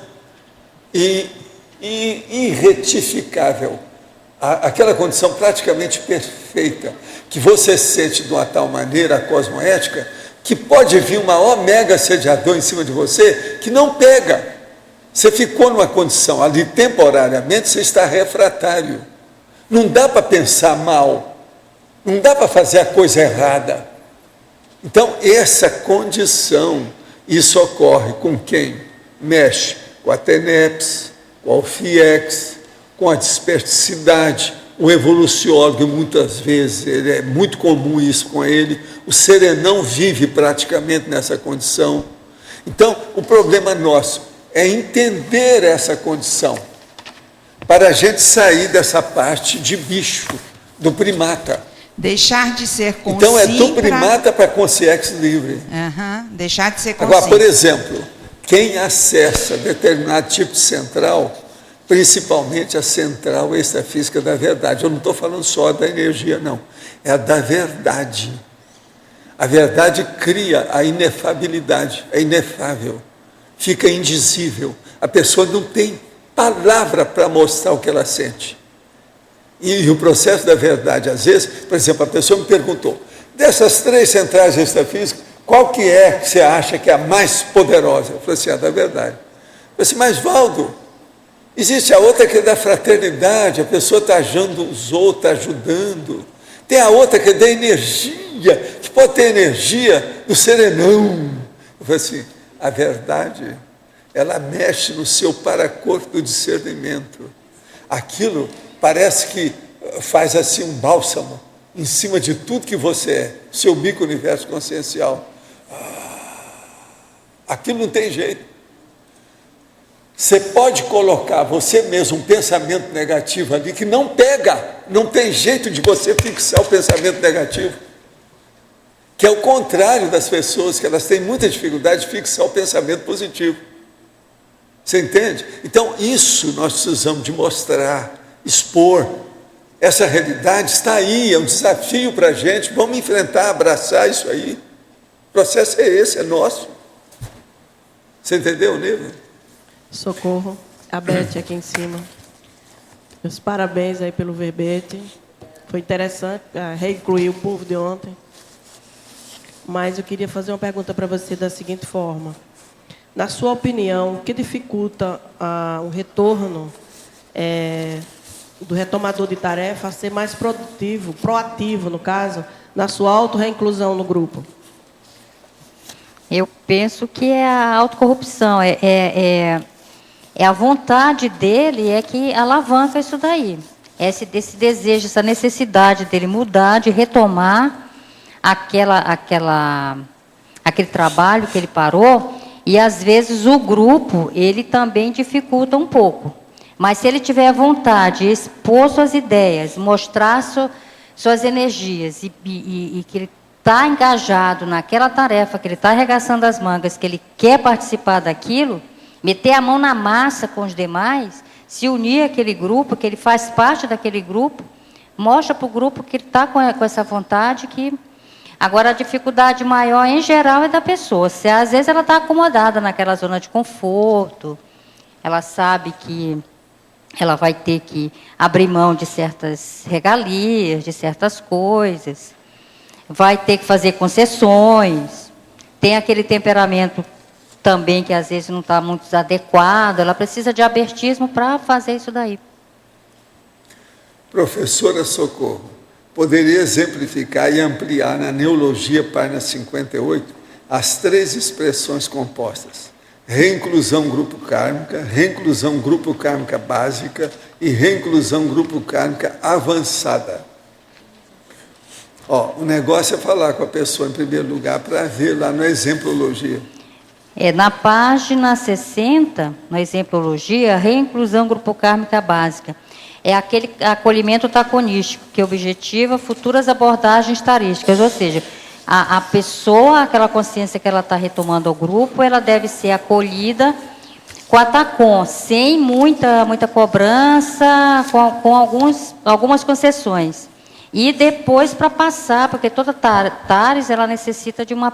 irreticável, aquela condição praticamente perfeita, que você sente de uma tal maneira, a cosmoética, que pode vir um maior mega assediador em cima de você, que não pega. Você ficou numa condição ali temporariamente, você está refratário. Não dá para pensar mal, não dá para fazer a coisa errada. Então, essa condição, isso ocorre com quem mexe com a TENEPS, com o FIEX, com a desperticidade, o evoluciólogo, muitas vezes, é muito comum isso com ele, o serenão vive praticamente nessa condição. Então, o problema nosso é entender essa condição, para a gente sair dessa parte de bicho, do primata. Deixar de ser consciente. Então, é do primata para consciência livre. Deixar de ser consciente. Agora, por exemplo, quem acessa determinado tipo de central, principalmente a central extrafísica da verdade, eu não estou falando só da energia, não, é a da verdade. A verdade cria a inefabilidade, é inefável, fica indizível. A pessoa não tem palavra para mostrar o que ela sente. E o processo da verdade, às vezes, por exemplo, a pessoa me perguntou, dessas 3 centrais extrafísicas, qual que é que você acha que é a mais poderosa? Eu falei assim, a da verdade. Eu falei assim, mas Valdo, existe a outra que é da fraternidade, a pessoa está ajudando os outros, está ajudando. Tem a outra que é da energia, que pode ter energia do serenão. Eu falei assim, a verdade, ela mexe no seu paracorpo do discernimento. Aquilo parece que faz assim um bálsamo em cima de tudo que você é, seu micro-universo consciencial. Aquilo não tem jeito. Você pode colocar você mesmo um pensamento negativo ali que não pega, não tem jeito de você fixar o pensamento negativo, que é o contrário das pessoas, que elas têm muita dificuldade de fixar o pensamento positivo. Você entende? Então, isso nós precisamos de mostrar, expor. Essa realidade está aí, é um desafio para a gente, vamos enfrentar, abraçar isso aí. O processo é esse, é nosso. Você entendeu, Nívia? Socorro, a Beth aqui em cima. Meus parabéns aí pelo verbete. Foi interessante, reincluir o povo de ontem. Mas eu queria fazer uma pergunta para você da seguinte forma. Na sua opinião, o que dificulta o retorno do retomador de tarefa a ser mais produtivo, proativo, no caso, na sua auto-reinclusão no grupo? Eu penso que é a autocorrupção, é a vontade dele que alavanca isso daí. Esse desejo, essa necessidade dele mudar, de retomar aquele trabalho que ele parou, e às vezes o grupo, ele também dificulta um pouco. Mas se ele tiver a vontade, expor suas ideias, mostrar suas energias, e que ele está engajado naquela tarefa, que ele está arregaçando as mangas, que ele quer participar daquilo, meter a mão na massa com os demais, se unir àquele grupo, que ele faz parte daquele grupo, mostra para o grupo que ele está com essa vontade. Agora, a dificuldade maior, em geral, é da pessoa. Se às vezes ela está acomodada naquela zona de conforto, ela sabe que ela vai ter que abrir mão de certas regalias, de certas coisas, vai ter que fazer concessões, tem aquele temperamento também que às vezes não está muito adequado, ela precisa de abertismo para fazer isso daí. Professora Socorro, poderia exemplificar e ampliar na neologia página 58 as 3 expressões compostas: reinclusão grupo kármica, reinclusão grupo kármica básica e reinclusão grupo kármica avançada. O negócio é falar com a pessoa em primeiro lugar para ver lá na exemplologia. Na página 60, na exemplologia, reinclusão grupo kármica básica. É aquele acolhimento taconístico, que objetiva futuras abordagens tarísticas, ou seja, a pessoa, aquela consciência que ela está retomando ao grupo, ela deve ser acolhida com a TACON, sem muita cobrança, com algumas concessões. E depois para passar, porque toda TARES ela necessita de uma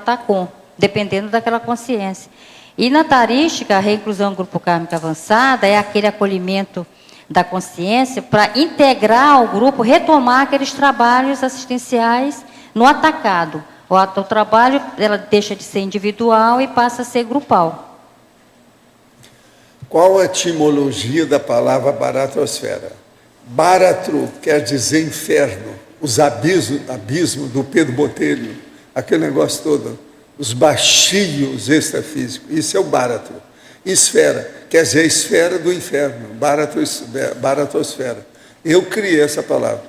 TACON, dependendo daquela consciência. E na tarística, a reinclusão grupo kármica avançada é aquele acolhimento da consciência para integrar ao grupo, retomar aqueles trabalhos assistenciais no atacado. O trabalho ela deixa de ser individual e passa a ser grupal. Qual a etimologia da palavra baratrosfera? Baratro quer dizer inferno, os abismos do Pedro Botelho, aquele negócio todo, os baixios extrafísicos, isso é o baratro. Esfera, quer dizer a esfera do inferno, baratosfera. Eu criei essa palavra.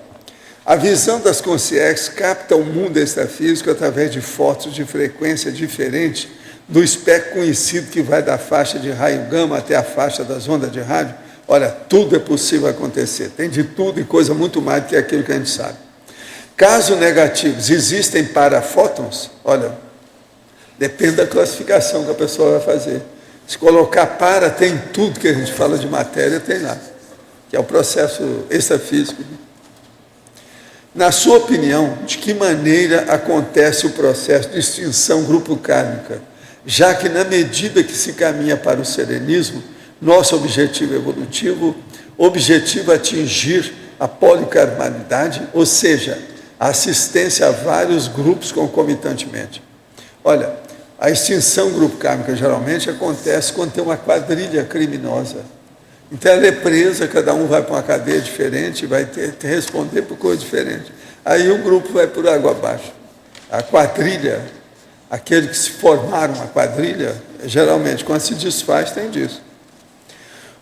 A visão das consciências capta o mundo extrafísico através de fotos de frequência diferente do espectro conhecido que vai da faixa de raio gama até a faixa das ondas de rádio. Olha, tudo é possível acontecer, tem de tudo e coisa muito mais do que aquilo que a gente sabe. Casos negativos existem para fótons? Olha, depende da classificação que a pessoa vai fazer. Se colocar para, tem tudo que a gente fala de matéria, tem lá, que é o processo extrafísico. Na sua opinião, de que maneira acontece o processo de extinção grupo kármica, já que na medida que se caminha para o serenismo, nosso objetivo evolutivo, objetivo atingir a policarmalidade, ou seja, a assistência a vários grupos concomitantemente. Olha, a extinção grupo kármica geralmente acontece quando tem uma quadrilha criminosa. Então ela é presa, cada um vai para uma cadeia diferente e vai ter que responder por coisa diferente. Aí o grupo vai por água abaixo. A quadrilha, aqueles que se formaram a quadrilha, geralmente quando se desfaz tem disso.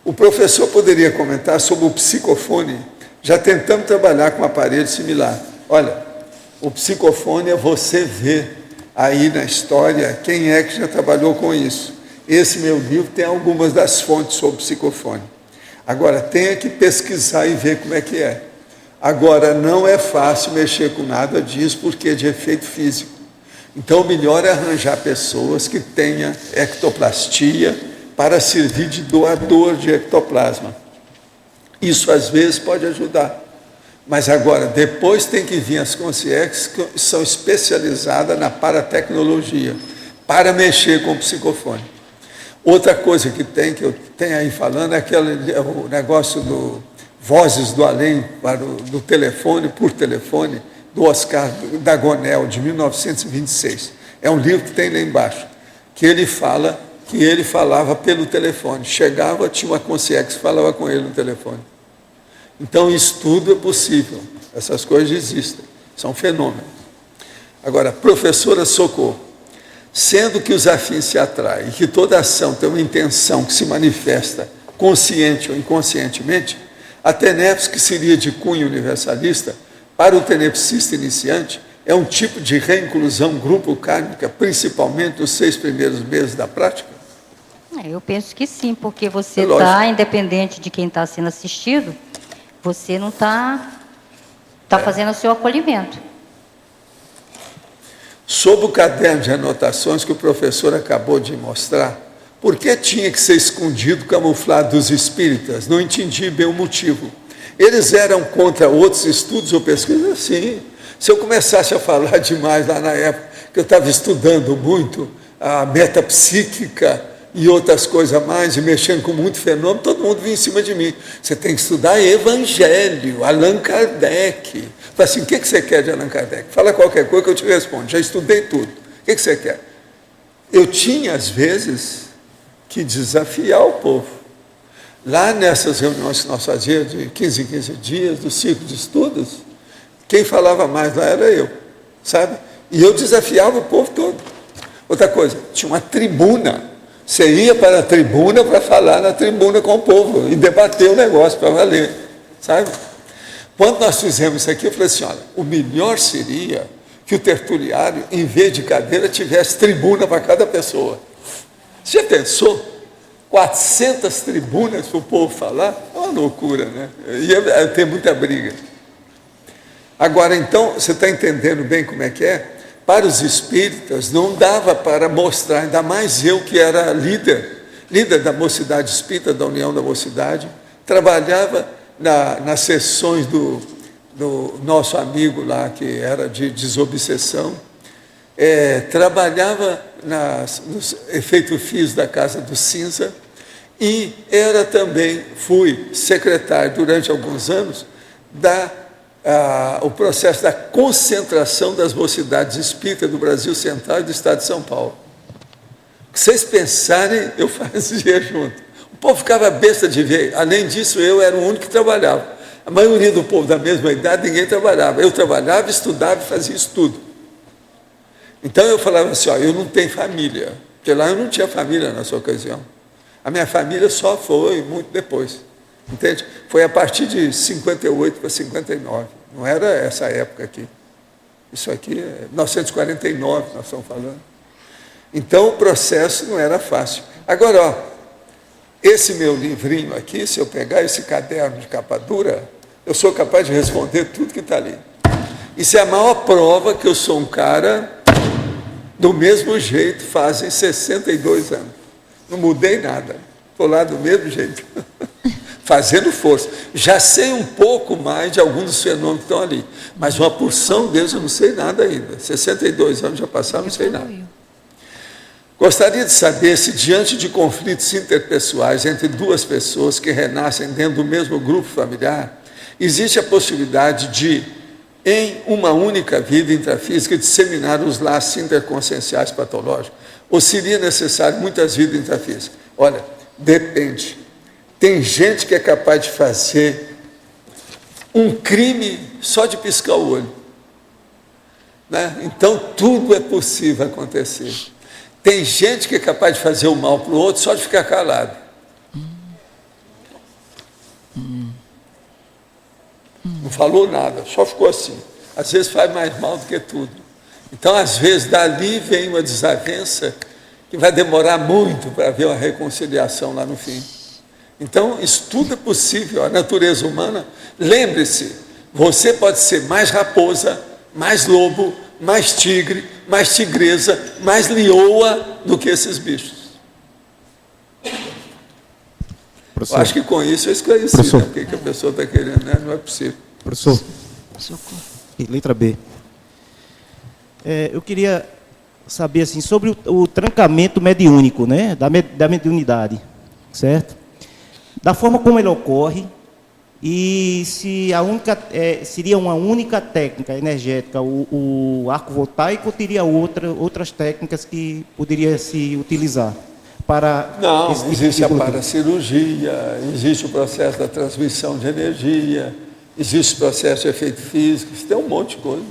O professor poderia comentar sobre o psicofone. Já tentamos trabalhar com um aparelho similar. Olha, o psicofone é você ver aí na história quem é que já trabalhou com isso. Esse meu livro tem algumas das fontes sobre psicofone. Agora, tenha que pesquisar e ver como é que é. Agora, não é fácil mexer com nada disso, porque é de efeito físico. Então, o melhor é arranjar pessoas que tenham ectoplastia para servir de doador de ectoplasma. Isso, às vezes, pode ajudar. Mas, agora, depois tem que vir as consciências que são especializadas na paratecnologia, para mexer com o psicofone. Outra coisa que eu tenho aí falando, é o negócio do Vozes do Além, do telefone, por telefone, do Oscar Dagonel, de 1926. É um livro que tem lá embaixo, que ele fala que ele falava pelo telefone. Chegava, tinha uma consciência que falava com ele no telefone. Então, isso tudo é possível. Essas coisas existem, são fenômenos. Agora, professora Socorro, sendo que os afins se atraem e que toda ação tem uma intenção que se manifesta consciente ou inconscientemente, a tenepsis, que seria de cunho universalista, para o tenepsista iniciante, é um tipo de reinclusão grupo kármica, principalmente nos 6 primeiros meses da prática? Eu penso que sim, porque você está, independente de quem está sendo assistido, você não está fazendo o seu acolhimento. Sobre o caderno de anotações que o professor acabou de mostrar, por que tinha que ser escondido, camuflado dos espíritas? Não entendi bem o motivo. Eles eram contra outros estudos ou pesquisas? Sim. Se eu começasse a falar demais lá na época, que eu estava estudando muito a metapsíquica e outras coisas mais, e mexendo com muito fenômeno, todo mundo vinha em cima de mim. Você tem que estudar Evangelho, Allan Kardec. Falei assim, o que você quer de Allan Kardec? Fala qualquer coisa que eu te respondo, já estudei tudo. O que você quer? Eu tinha, às vezes, que desafiar o povo. Lá nessas reuniões que nós fazíamos, de 15 em 15 dias, do ciclo de estudos, quem falava mais lá era eu, sabe? E eu desafiava o povo todo. Outra coisa, tinha uma tribuna. Você ia para a tribuna para falar na tribuna com o povo e debater o negócio para valer, sabe? Quando nós fizemos isso aqui, eu falei assim, olha, o melhor seria que o tertuliário, em vez de cadeira, tivesse tribuna para cada pessoa. Você já pensou? 400 tribunas para o povo falar? É uma loucura, né? Ia ter muita briga. Agora, então, você está entendendo bem como é que é? Para os espíritas, não dava para mostrar, ainda mais eu que era líder da Mocidade Espírita, da União da Mocidade, trabalhava nas sessões do nosso amigo lá, que era de desobsessão, trabalhava nos efeitos fios da Casa do Cinza, e fui secretário durante alguns anos o processo da concentração das mocidades espíritas do Brasil Central e do Estado de São Paulo. O que vocês pensarem, eu fazia junto. O povo ficava besta de ver. Além disso, eu era o único que trabalhava. A maioria do povo da mesma idade, ninguém trabalhava. Eu trabalhava, estudava e fazia isso tudo. Então eu falava assim, eu não tenho família. Porque lá eu não tinha família nessa ocasião. A minha família só foi muito depois. Entende? Foi a partir de 58 para 59. Não era essa época aqui. Isso aqui é 1949, nós estamos falando. Então, o processo não era fácil. Agora, esse meu livrinho aqui, se eu pegar esse caderno de capa dura, eu sou capaz de responder tudo que está ali. Isso é a maior prova que eu sou um cara do mesmo jeito, fazem 62 anos. Não mudei nada. Estou lá do mesmo jeito. Fazendo força. Já sei um pouco mais de alguns dos fenômenos que estão ali, mas uma porção deles eu não sei nada ainda. 62 anos já passaram, não sei nada. Gostaria de saber se, diante de conflitos interpessoais entre duas pessoas que renascem dentro do mesmo grupo familiar, existe a possibilidade de, em uma única vida intrafísica, disseminar os laços interconscienciais patológicos? Ou seria necessário muitas vidas intrafísicas? Olha, depende. Tem gente que é capaz de fazer um crime só de piscar o olho. Né? Então, tudo é possível acontecer. Tem gente que é capaz de fazer o mal para o outro só de ficar calado. Não falou nada, só ficou assim. Às vezes faz mais mal do que tudo. Então, às vezes, dali vem uma desavença que vai demorar muito para haver uma reconciliação lá no fim. Então, isso tudo é possível. A natureza humana, lembre-se, você pode ser mais raposa, mais lobo, mais tigre, mais tigresa, mais leoa do que esses bichos. Professor. Eu acho que com isso eu esclareci, né, o que a pessoa está querendo, né? Não é possível. Professor, letra B. Eu queria saber assim, sobre o trancamento mediúnico, né, da mediunidade, certo? Da forma como ele ocorre e se seria uma única técnica energética, o arco voltaico, ou teria outras técnicas que poderia se utilizar para... Não, existe a paracirurgia, existe o processo da transmissão de energia, existe o processo de efeito físico, tem um monte de coisa.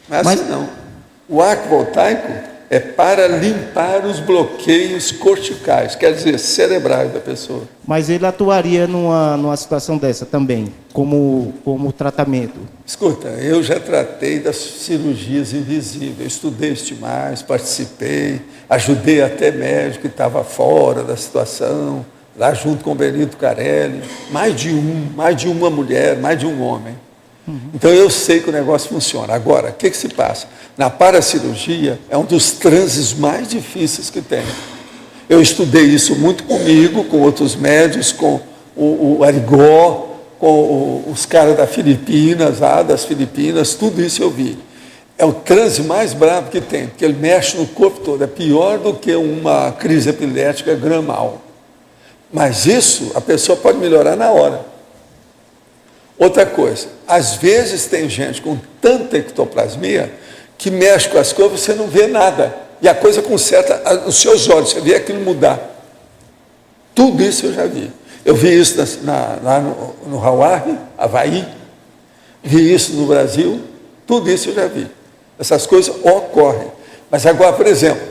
Mas assim não. O arco voltaico é para limpar os bloqueios corticais, quer dizer, cerebrais da pessoa. Mas ele atuaria numa situação dessa também, como tratamento? Escuta, eu já tratei das cirurgias invisíveis, estudei estimais, participei, ajudei até médico que estava fora da situação, lá junto com o Benito Carelli, mais de uma mulher, mais de um homem. Então eu sei que o negócio funciona. Agora, o que se passa? Na paracirurgia é um dos transes mais difíceis que tem. Eu estudei isso muito comigo, com outros médicos, com o Arigó, com os caras das Filipinas, tudo isso eu vi. É o transe mais bravo que tem, porque ele mexe no corpo todo, é pior do que uma crise epilética gramal. Mas isso a pessoa pode melhorar na hora. Outra coisa, às vezes tem gente com tanta ectoplasmia que mexe com as coisas, você não vê nada. E a coisa conserta os seus olhos, você vê aquilo mudar. Tudo isso eu já vi. Eu vi isso lá no Hawaii, Havaí, vi isso no Brasil, tudo isso eu já vi. Essas coisas ocorrem. Mas agora, por exemplo,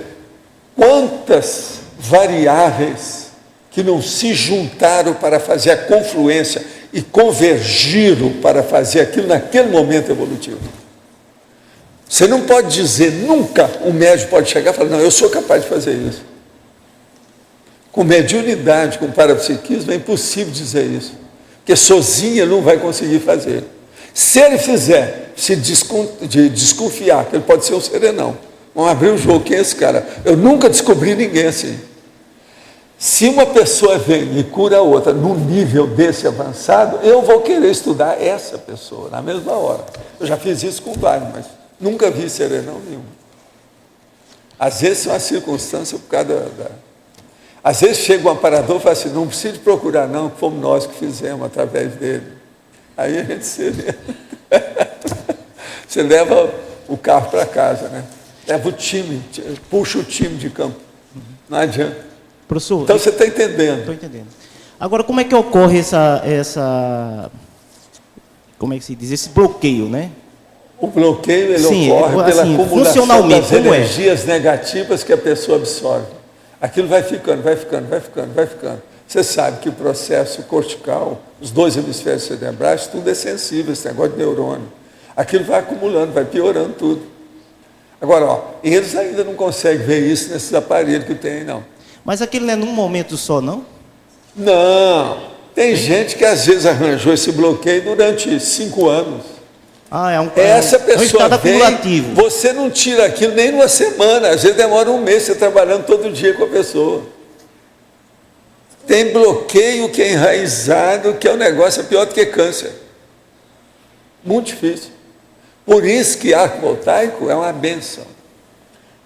quantas variáveis que não se juntaram para fazer a confluência e convergiram para fazer aquilo naquele momento evolutivo. Você não pode dizer, nunca um médico pode chegar e falar, não, eu sou capaz de fazer isso. Com mediunidade, com parapsiquismo, é impossível dizer isso. Porque sozinho ele não vai conseguir fazer. Se ele fizer, se desconfiar, que ele pode ser um serenão. Vamos abrir o jogo, quem é esse cara? Eu nunca descobri ninguém assim. Se uma pessoa vem e cura a outra num nível desse avançado, eu vou querer estudar essa pessoa na mesma hora. Eu já fiz isso com vários, mas nunca vi serenão nenhum. Às vezes são as circunstâncias por causa Às vezes chega um amparador e fala assim, não precisa procurar não, que fomos nós que fizemos através dele. Aí a gente você leva o carro para casa, né? Leva o time, puxa o time de campo. Não adianta. Professor, então você está entendendo. Estou entendendo. Agora, como é que ocorre como é que se diz, esse bloqueio, né? O bloqueio ele ocorre pela acumulação das energias negativas que a pessoa absorve. Aquilo vai ficando. Você sabe que o processo cortical, os dois hemisférios cerebrais, tudo é sensível, esse negócio de neurônio. Aquilo vai acumulando, vai piorando tudo. Agora, eles ainda não conseguem ver isso nesses aparelhos que tem, não. Mas aquilo não é num momento só, não? Não. Tem gente que às vezes arranjou esse bloqueio durante 5 anos. Essa pessoa vem, acumulativo. Você não tira aquilo nem numa semana, às vezes demora um mês você trabalhando todo dia com a pessoa. Tem bloqueio que é enraizado, que é um negócio pior do que câncer. Muito difícil. Por isso que arco voltaico é uma bênção.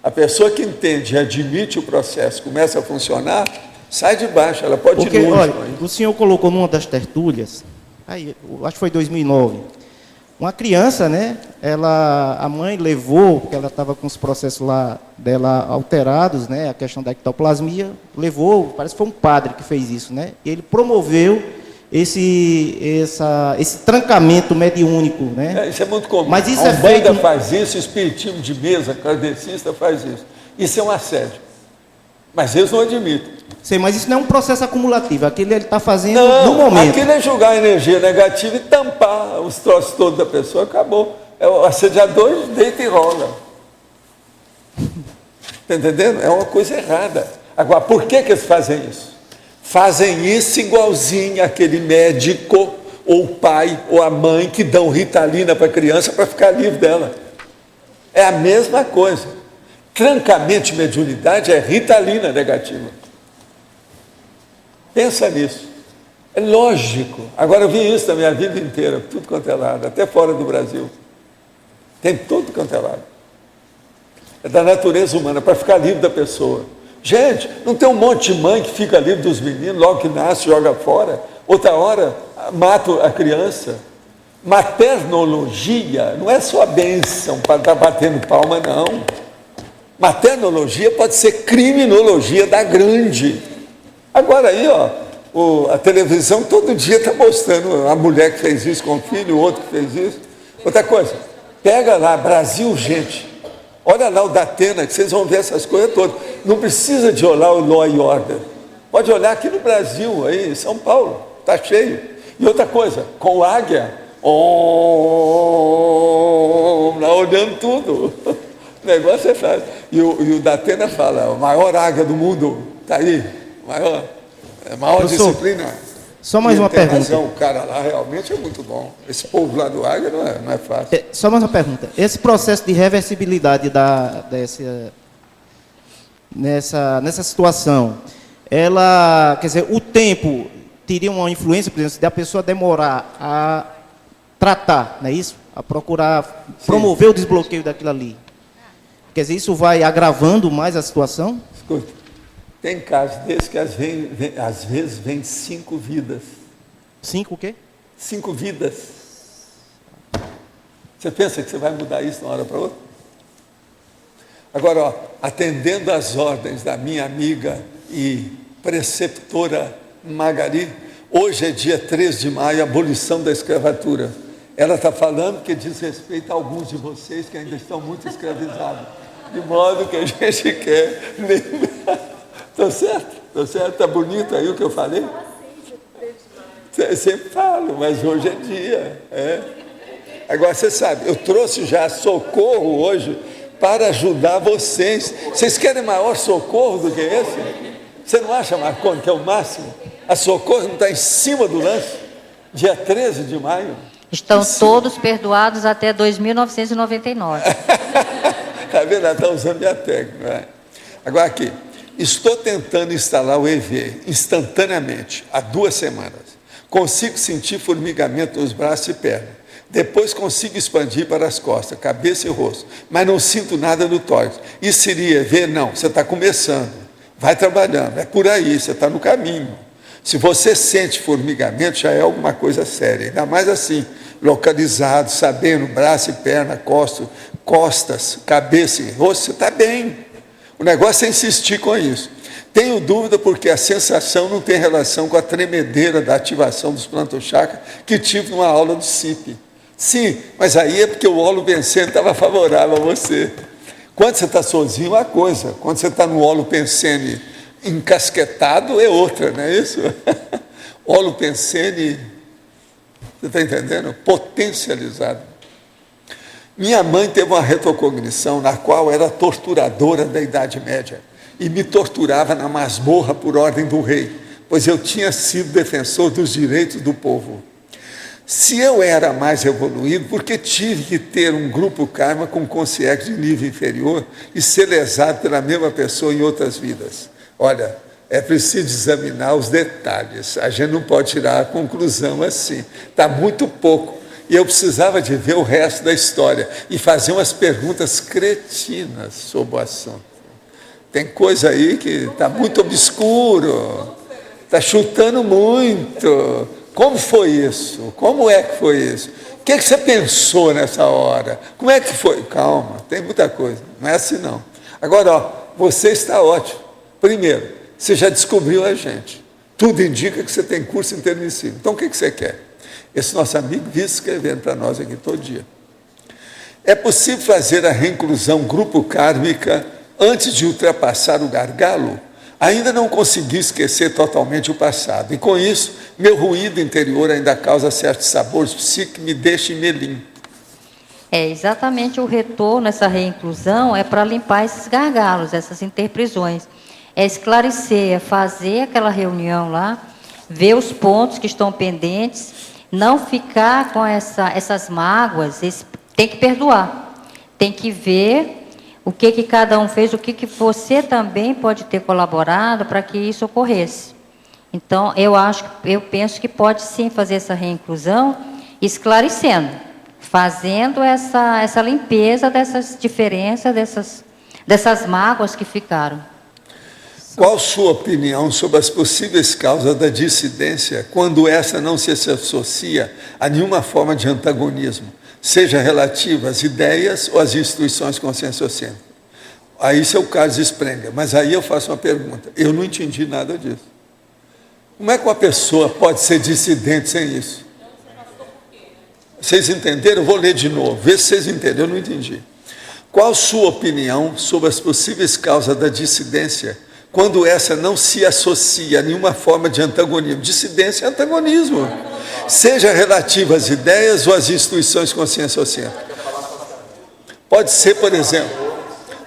A pessoa que entende e admite o processo, começa a funcionar, sai de baixo, ela pode ir longe. Olha, o senhor colocou numa das tertúlias, acho que foi 2009, uma criança, né? A mãe levou, porque ela estava com os processos lá dela alterados, né? A questão da ectoplasmia, levou, parece que foi um padre que fez isso, né? E ele promoveu esse trancamento mediúnico, né? Isso é muito comum. Mas isso a Umbanda faz isso, o espiritismo de mesa, kardecista faz isso. Isso é um assédio. Mas eles não admitem. Sei, mas isso não é um processo acumulativo, aquilo ele está fazendo no momento. Aquilo é jogar energia negativa e tampar os troços todos da pessoa, acabou. O assediador deita e rola. Está entendendo? É uma coisa errada. Agora, por que eles fazem isso? Fazem isso igualzinho aquele médico, ou o pai, ou a mãe, que dão Ritalina para a criança para ficar livre dela. É a mesma coisa. Trancamento de mediunidade é Ritalina negativa. Pensa nisso. É lógico. Agora, eu vi isso na minha vida inteira, tudo quanto é lado, até fora do Brasil. Tem tudo quanto é lado. É da natureza humana, para ficar livre da pessoa. Gente, não tem um monte de mãe que fica livre dos meninos, logo que nasce, joga fora, outra hora mata a criança. Maternologia não é só a bênção para estar batendo palma, não. Maternologia pode ser criminologia da grande. Agora aí, a televisão todo dia está mostrando a mulher que fez isso com o filho, o outro que fez isso. Outra coisa, pega lá, Brasil, gente. Olha lá o Datena, que vocês vão ver essas coisas todas. Não precisa de olhar o Law and Order. Pode olhar aqui no Brasil, aí em São Paulo, está cheio. E outra coisa, com o Águia, lá olhando tudo. O negócio é fácil. E o Datena fala, o maior águia do mundo, está aí, maior Professor, disciplina. Só mais uma pergunta. Razão, o cara lá realmente é muito bom. Esse povo lá do Águia não é fácil. Só mais uma pergunta. Esse processo de reversibilidade nessa situação, ela, quer dizer, o tempo teria uma influência, por exemplo, da pessoa demorar a tratar, não é isso? A procurar promover o desbloqueio daquilo ali. Quer dizer, isso vai agravando mais a situação? Escuta. Tem casos desses que às vezes vem 5 vidas. 5 o quê? 5 vidas. Você pensa que você vai mudar isso de uma hora para outra? Agora, atendendo às ordens da minha amiga e preceptora Magari, hoje é dia 3 de maio, abolição da escravatura. Ela está falando que diz respeito a alguns de vocês que ainda estão muito escravizados. De modo que a gente quer lembrar. Estou certo? Estou certo? Está bonito aí o que eu falei? Eu sempre falo, mas hoje é dia. Agora, você sabe, eu trouxe já socorro hoje para ajudar vocês. Vocês querem maior socorro do que esse? Você não acha, Marconi, que é o máximo? A socorro não está em cima do lance? Dia 13 de maio? Estão todos perdoados até 2.999. Está vendo? Ela está usando minha técnica. Agora aqui. Estou tentando instalar o EV instantaneamente, há 2 semanas. Consigo sentir formigamento nos braços e pernas. Depois consigo expandir para as costas, cabeça e rosto. Mas não sinto nada no tórax. Isso seria EV? Não, você está começando. Vai trabalhando, é por aí, você está no caminho. Se você sente formigamento, já é alguma coisa séria. Ainda mais assim, localizado, sabendo, braço e perna, costas, cabeça e rosto, você está bem. O negócio é insistir com isso. Tenho dúvida porque a sensação não tem relação com a tremedeira da ativação dos plantochakras que tive numa aula do CIP. Sim, mas aí é porque o olo pensene estava favorável a você. Quando você está sozinho é uma coisa, quando você está no olo pensene encasquetado é outra, não é isso? Olo pensene, você está entendendo? Potencializado. Minha mãe teve uma retrocognição na qual era torturadora da Idade Média e me torturava na masmorra por ordem do rei, pois eu tinha sido defensor dos direitos do povo. Se eu era mais evoluído, porque tive que ter um grupo karma com consciência de nível inferior e ser lesado pela mesma pessoa em outras vidas? Olha, é preciso examinar os detalhes, a gente não pode tirar a conclusão assim, está muito pouco. E eu precisava de ver o resto da história e fazer umas perguntas cretinas sobre o assunto. Tem coisa aí que está muito obscuro, está chutando muito. Como foi isso? Como é que foi isso? O que você pensou nessa hora? Como é que foi? Calma, tem muita coisa, não é assim não. Agora, você está ótimo. Primeiro, você já descobriu a gente. Tudo indica que você tem curso intermissivo. Então, o que você quer? Esse nosso amigo vive escrevendo para nós aqui todo dia. É possível fazer a reinclusão grupo kármica antes de ultrapassar o gargalo? Ainda não consegui esquecer totalmente o passado. E com isso, meu ruído interior ainda causa certos sabores psíquicos que me deixam melim. É, exatamente o retorno, essa reinclusão, é para limpar esses gargalos, essas interprisões. É esclarecer, é fazer aquela reunião lá, ver os pontos que estão pendentes, não ficar com essas mágoas, tem que perdoar, tem que ver o que cada um fez, o que você também pode ter colaborado para que isso ocorresse. Então, eu penso que pode sim fazer essa reinclusão, esclarecendo, fazendo essa limpeza dessas diferenças, dessas mágoas que ficaram. Qual sua opinião sobre as possíveis causas da dissidência quando essa não se associa a nenhuma forma de antagonismo, seja relativa às ideias ou às instituições conscienciocêntricas? Aí isso é o caso Sprenger, mas aí eu faço uma pergunta. Eu não entendi nada disso. Como é que uma pessoa pode ser dissidente sem isso? Vocês entenderam? Eu vou ler de novo, vê se vocês entenderam, eu não entendi. Qual sua opinião sobre as possíveis causas da dissidência quando essa não se associa a nenhuma forma de antagonismo? Dissidência é antagonismo, seja relativa às ideias ou às instituições conscienciocêntricas. Pode ser, por exemplo,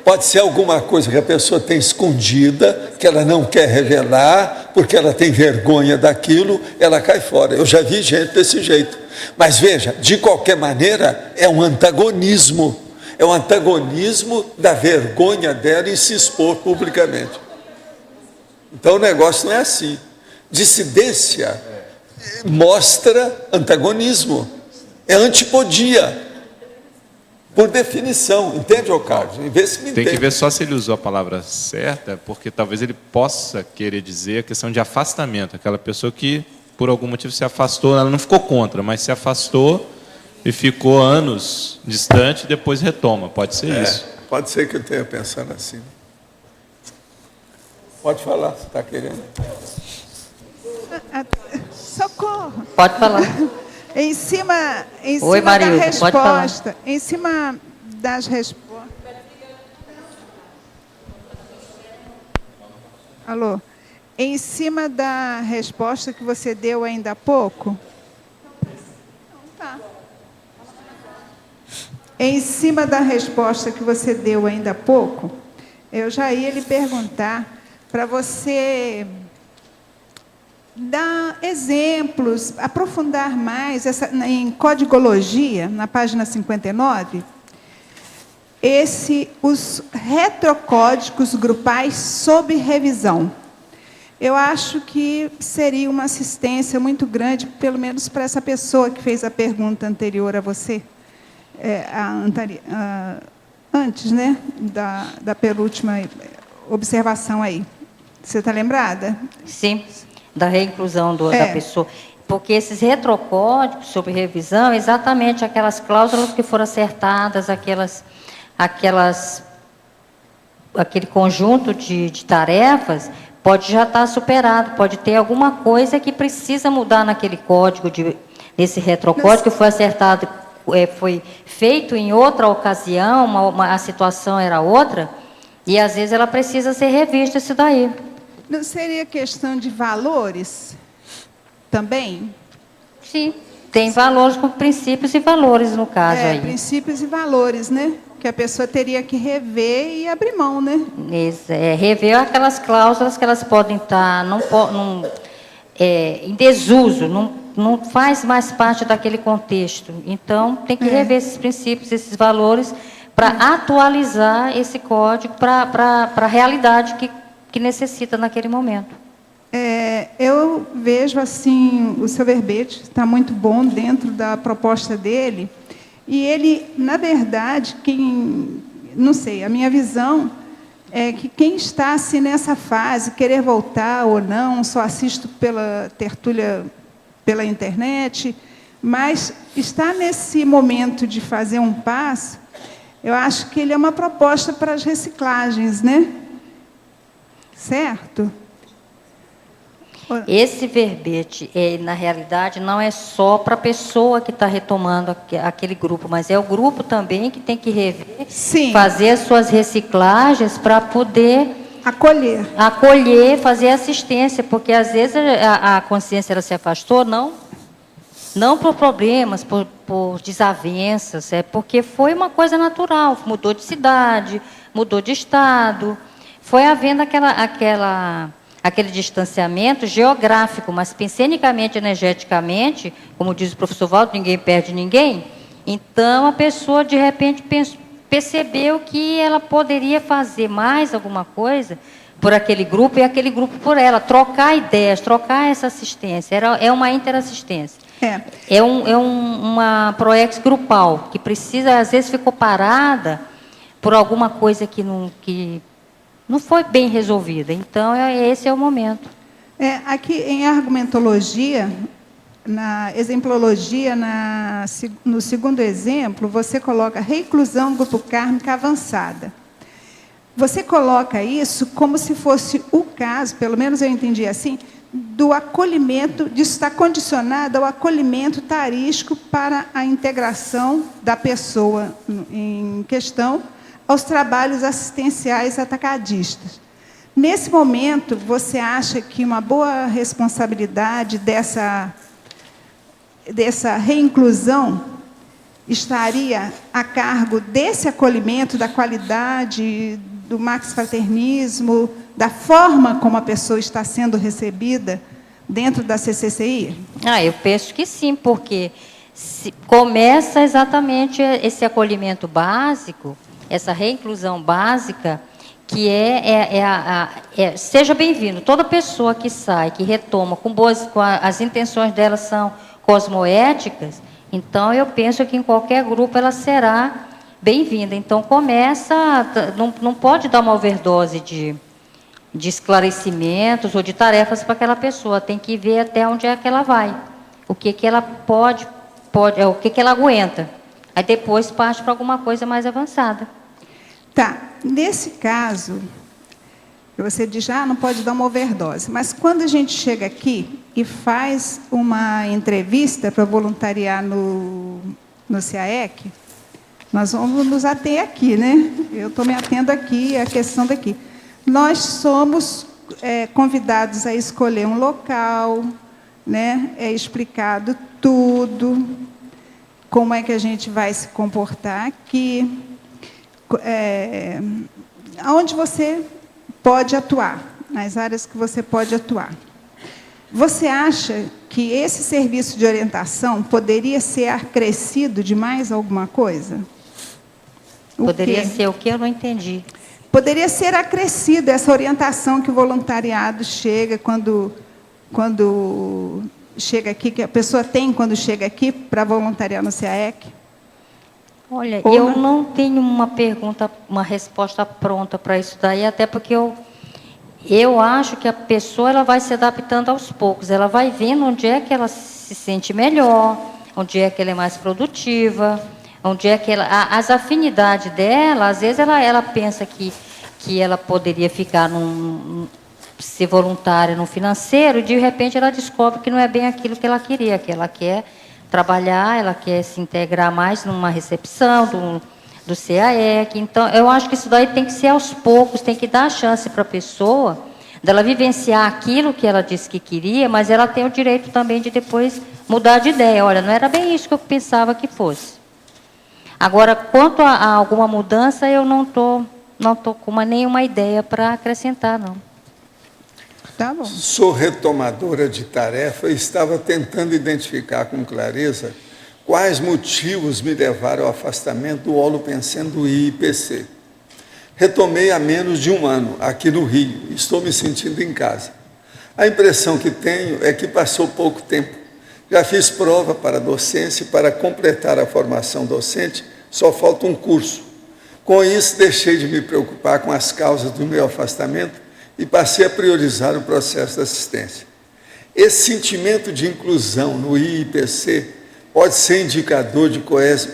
pode ser alguma coisa que a pessoa tem escondida, que ela não quer revelar, porque ela tem vergonha daquilo, ela cai fora. Eu já vi gente desse jeito. Mas veja, de qualquer maneira, é um antagonismo. É um antagonismo da vergonha dela em se expor publicamente. Então o negócio não é assim. Dissidência mostra antagonismo. É antipodia. Por definição, entende, ô Carlos? Vê se me Tem entende. que ver só se ele usou a palavra certa, porque talvez ele possa querer dizer a questão de afastamento. Aquela pessoa que, por algum motivo, se afastou, ela não ficou contra, mas se afastou e ficou anos distante e depois retoma. Pode ser isso. Pode ser que eu tenha pensado assim. Pode falar, se está querendo. Socorro! Pode falar. Em cima Oi, da Marilda, pode falar. resposta, em cima das respostas. Alô? Em cima da resposta que você deu ainda há pouco. Tá. Em cima da resposta que você deu ainda há pouco, eu já ia lhe perguntar para você dar exemplos, aprofundar mais em codigologia, na página 59, os retrocódigos grupais sob revisão. Eu acho que seria uma assistência muito grande, pelo menos para essa pessoa que fez a pergunta anterior a você, antes, né, da penúltima observação aí. Você está lembrada? Sim, da reinclusão da pessoa. Porque esses retrocódigos sobre revisão, exatamente aquelas cláusulas que foram acertadas, aquele conjunto de tarefas, pode já estar superado, pode ter alguma coisa que precisa mudar naquele código, nesse retrocódigo que foi acertado, foi feito em outra ocasião, a situação era outra, e às vezes ela precisa ser revista isso daí. Não seria questão de valores também? Sim, tem valores com princípios e valores no caso aí. Princípios e valores, né? Que a pessoa teria que rever e abrir mão, né? Rever aquelas cláusulas que elas podem estar em desuso, não faz mais parte daquele contexto. Então, tem que rever esses princípios, esses valores, para atualizar esse código para a realidade que necessita naquele momento. Eu vejo assim, o seu verbete está muito bom dentro da proposta dele, e ele, na verdade, não sei, a minha visão é que quem está assim, nessa fase, querer voltar ou não, só assisto pela tertúlia, pela internet, mas está nesse momento de fazer um passo, eu acho que ele é uma proposta para as reciclagens, né? Certo? Esse verbete, na realidade, não é só para a pessoa que está retomando aquele grupo, mas é o grupo também que tem que rever, fazer as suas reciclagens para poder acolher, fazer assistência, porque às vezes a consciência ela se afastou, não Não por problemas, por desavenças, é porque foi uma coisa natural, mudou de cidade, mudou de estado, foi havendo aquele distanciamento geográfico, mas pensenicamente, energeticamente, como diz o professor Valdo, ninguém perde ninguém. Então, a pessoa, de repente, percebeu que ela poderia fazer mais alguma coisa por aquele grupo e aquele grupo por ela, trocar ideias, trocar essa assistência. É uma interassistência. É uma proex grupal, que precisa, às vezes, ficou parada por alguma coisa que não foi bem resolvida. Então, esse é o momento. Aqui, em argumentologia, na exemplologia, no segundo exemplo, você coloca reclusão grupo kármica avançada. Você coloca isso como se fosse o caso, pelo menos eu entendi assim, do acolhimento, disso está condicionado ao acolhimento tarístico para a integração da pessoa em questão aos trabalhos assistenciais atacadistas. Nesse momento, você acha que uma boa responsabilidade dessa reinclusão estaria a cargo desse acolhimento, da qualidade, do max-fraternismo, da forma como a pessoa está sendo recebida dentro da CCCI? Eu penso que sim, porque começa exatamente esse acolhimento básico, essa reinclusão básica, que seja bem-vindo. Toda pessoa que sai, que retoma, as intenções dela são cosmoéticas, então eu penso que em qualquer grupo ela será bem-vinda. Então não pode dar uma overdose de esclarecimentos ou de tarefas para aquela pessoa, tem que ver até onde é que ela vai, o que ela pode o que ela aguenta. Aí depois parte para alguma coisa mais avançada. Tá, nesse caso, você diz, não pode dar uma overdose, mas quando a gente chega aqui e faz uma entrevista para voluntariar no CAEC, nós vamos nos ater aqui, né? Eu estou me atendo aqui, a questão daqui. Nós somos convidados a escolher um local, né? É explicado tudo, como é que a gente vai se comportar aqui, onde você pode atuar, nas áreas que você pode atuar. Você acha que esse serviço de orientação poderia ser acrescido de mais alguma coisa? Poderia ser o que? Eu não entendi. Poderia ser acrescida essa orientação que o voluntariado chega quando chega aqui, que a pessoa tem quando chega aqui para voluntariar no CAEC? Olha, eu não tenho uma resposta pronta para isso daí, até porque eu acho que a pessoa ela vai se adaptando aos poucos, ela vai vendo onde é que ela se sente melhor, onde é que ela é mais produtiva, onde é que as afinidades dela, às vezes ela pensa que ela poderia ficar ser voluntária no financeiro, e de repente ela descobre que não é bem aquilo que ela queria, que ela quer trabalhar, ela quer se integrar mais numa recepção do CAEC. Então, eu acho que isso daí tem que ser aos poucos, tem que dar a chance para a pessoa dela vivenciar aquilo que ela disse que queria, mas ela tem o direito também de depois mudar de ideia. Olha, não era bem isso que eu pensava que fosse. Agora, quanto a alguma mudança, eu não tô com nenhuma ideia para acrescentar, não. Tá bom. Sou retomadora de tarefa e estava tentando identificar com clareza quais motivos me levaram ao afastamento do Holopensene do IIPC. Retomei há menos de um ano, aqui no Rio, e estou me sentindo em casa. A impressão que tenho é que passou pouco tempo. Já fiz prova para a docência e para completar a formação docente, só falta um curso. Com isso, deixei de me preocupar com as causas do meu afastamento e passei a priorizar o processo de assistência. Esse sentimento de inclusão no IIPC pode ser indicador de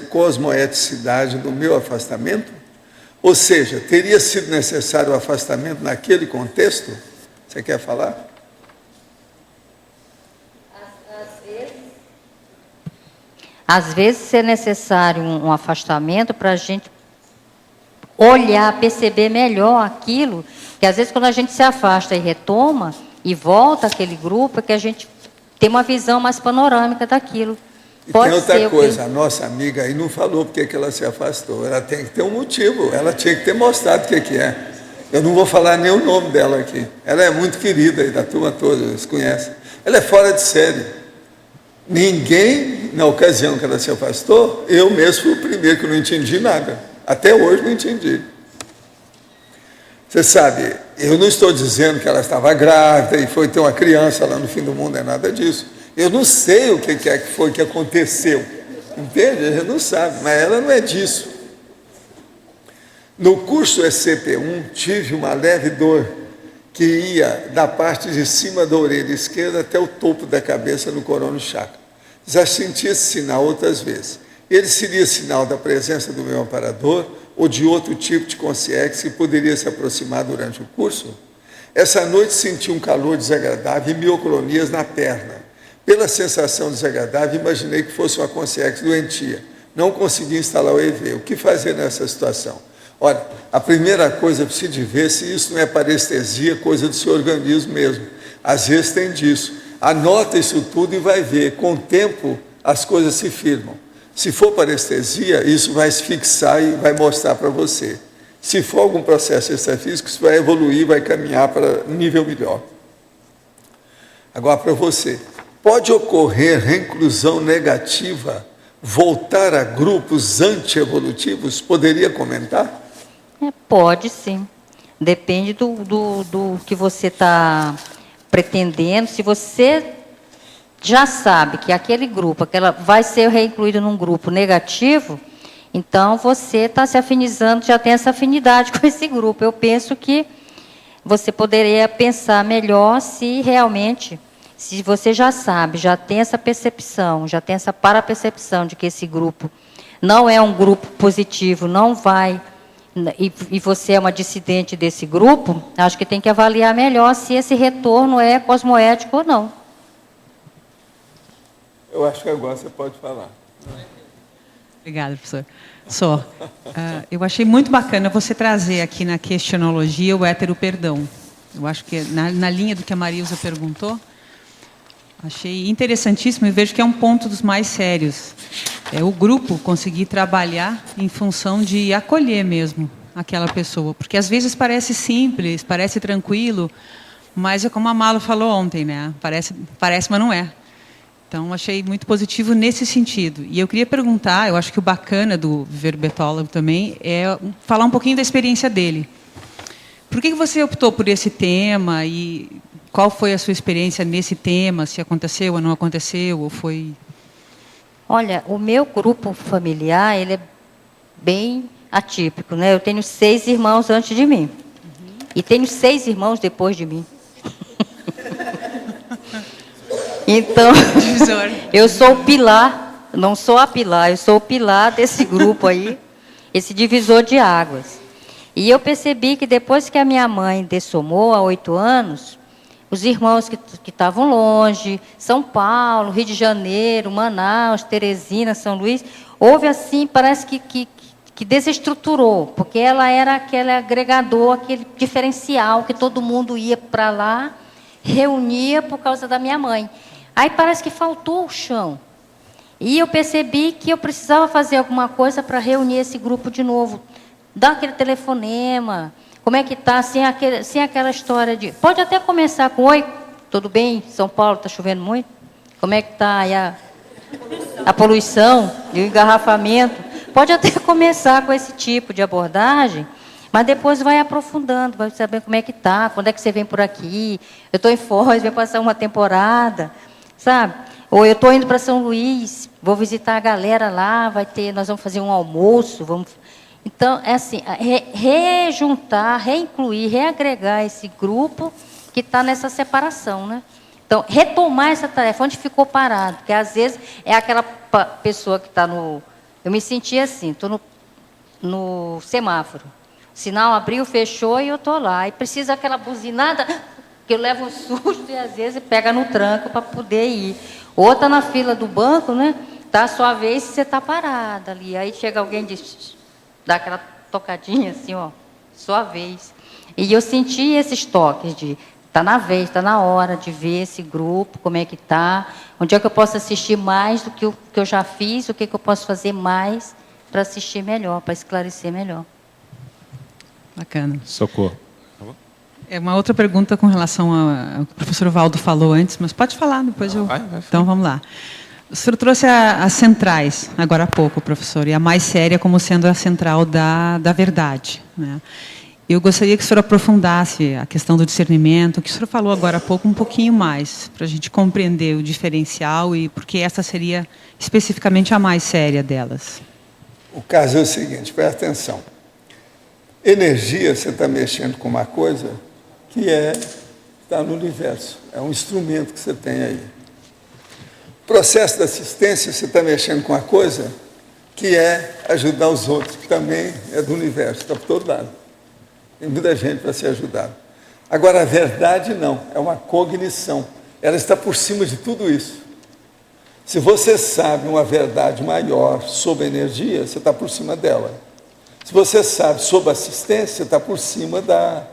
cosmoeticidade do meu afastamento? Ou seja, teria sido necessário o afastamento naquele contexto? Você quer falar? Às vezes é necessário um afastamento para a gente olhar, perceber melhor aquilo, que às vezes quando a gente se afasta e retoma, e volta àquele grupo, é que a gente ter uma visão mais panorâmica daquilo. E Pode tem outra ser coisa, a nossa amiga aí não falou porque que ela se afastou. Ela tem que ter um motivo, ela tinha que ter mostrado o que é. Eu não vou falar nem o nome dela aqui. Ela é muito querida aí da turma toda, eles conhecem. Ela é fora de série. Ninguém, na ocasião que ela se afastou, eu mesmo fui o primeiro que não entendi nada. Até hoje não entendi. Você sabe, eu não estou dizendo que ela estava grávida e foi ter uma criança lá no fim do mundo, é nada disso. Eu não sei o que é que foi que aconteceu. Entende? A gente não sabe, mas ela não é disso. No curso SCP-1, tive uma leve dor que ia da parte de cima da orelha esquerda até o topo da cabeça no corono chakra. Já senti esse sinal outras vezes. Ele seria sinal da presença do meu amparador ou de outro tipo de consciência que poderia se aproximar durante o curso? Essa noite senti um calor desagradável e mioclonias na perna. Pela sensação desagradável, imaginei que fosse uma consciência doentia. Não consegui instalar o EV. O que fazer nessa situação? Olha, a primeira coisa é preciso ver se isso não é parestesia, coisa do seu organismo mesmo. Às vezes tem disso. Anota isso tudo e vai ver. Com o tempo, as coisas se firmam. Se for parestesia, isso vai se fixar e vai mostrar para você. Se for algum processo extrafísico, isso vai evoluir, vai caminhar para um nível melhor. Agora, para você, pode ocorrer reinclusão negativa, voltar a grupos antievolutivos? Poderia comentar? Pode sim. Depende do que você está pretendendo. Se você já sabe que aquele grupo, aquela vai ser reincluído num grupo negativo, então você está se afinizando, já tem essa afinidade com esse grupo. Eu penso que você poderia pensar melhor se realmente, se você já sabe, já tem essa percepção, já tem essa parapercepção de que esse grupo não é um grupo positivo, não vai, e você é uma dissidente desse grupo, acho que tem que avaliar melhor se esse retorno é cosmoético ou não. Eu acho que agora você pode falar. Obrigada, professor. Eu achei muito bacana você trazer aqui na questionologia o hétero-perdão. Eu acho que na linha do que a Marilza perguntou, achei interessantíssimo e vejo que é um ponto dos mais sérios. É o grupo conseguir trabalhar em função de acolher mesmo aquela pessoa. Porque às vezes parece simples, parece tranquilo, mas é como a Malo falou ontem, né? Parece, mas não é. Então, achei muito positivo nesse sentido. E eu queria perguntar, eu acho que o bacana do verbetólogo também é falar um pouquinho da experiência dele. Por que você optou por esse tema e qual foi a sua experiência nesse tema? Se aconteceu ou não aconteceu, ou foi... Olha, o meu grupo familiar, ele é bem atípico, né? Eu tenho 6 irmãos antes de mim. E tenho 6 irmãos depois de mim. Então, eu sou o pilar, não sou a pilar, eu sou o pilar desse grupo aí, esse divisor de águas. E eu percebi que depois que a minha mãe dessomou há 8 anos, os irmãos que estavam longe, São Paulo, Rio de Janeiro, Manaus, Teresina, São Luís, houve assim, parece que desestruturou, porque ela era aquele agregador, aquele diferencial que todo mundo ia para lá, reunia por causa da minha mãe. Aí parece que faltou o chão. E eu percebi que eu precisava fazer alguma coisa para reunir esse grupo de novo. Dar aquele telefonema, como é que está, sem aquela história de... Pode até começar com, oi, tudo bem? São Paulo está chovendo muito? Como é que está aí a poluição e o engarrafamento? Pode até começar com esse tipo de abordagem, mas depois vai aprofundando, vai saber como é que está, quando é que você vem por aqui, eu estou em Foz, vem passar uma temporada... Sabe? Ou eu estou indo para São Luís, vou visitar a galera lá, nós vamos fazer um almoço, Então, é assim, rejuntar, reincluir, reagregar esse grupo que está nessa separação, né? Então, retomar essa tarefa, onde ficou parado, porque às vezes é aquela pessoa que está no... Eu me senti assim, estou no semáforo, o sinal abriu, fechou e eu estou lá, e precisa aquela buzinada... que eu levo um susto e, às vezes, pega no tranco para poder ir. Ou está na fila do banco, né? Está a sua vez e você está parada ali. Aí chega alguém e diz, dá aquela tocadinha assim, ó, sua vez. E eu senti esses toques de Está na vez, está na hora de ver esse grupo, como é que está, onde é que eu posso assistir mais do que o que eu já fiz, o que eu posso fazer mais para assistir melhor, para esclarecer melhor. Bacana. Socorro. É uma outra pergunta com relação ao que o professor Valdo falou antes, mas pode falar, depois eu... Vai. Então, vamos lá. O senhor trouxe as centrais, agora há pouco, professor, e a mais séria como sendo a central da verdade, né? Eu gostaria que o senhor aprofundasse a questão do discernimento, que o senhor falou agora há pouco, um pouquinho mais, para a gente compreender o diferencial e porque essa seria especificamente a mais séria delas. O caso é o seguinte, presta atenção. Energia, você está mexendo com uma coisa que está no universo, é um instrumento que você tem aí. Processo de assistência, você está mexendo com uma coisa que é ajudar os outros, que também é do universo, está por todo lado. Tem muita gente para ser ajudada. Agora, a verdade não, é uma cognição. Ela está por cima de tudo isso. Se você sabe uma verdade maior sobre a energia, você está por cima dela. Se você sabe sobre assistência, você está por cima da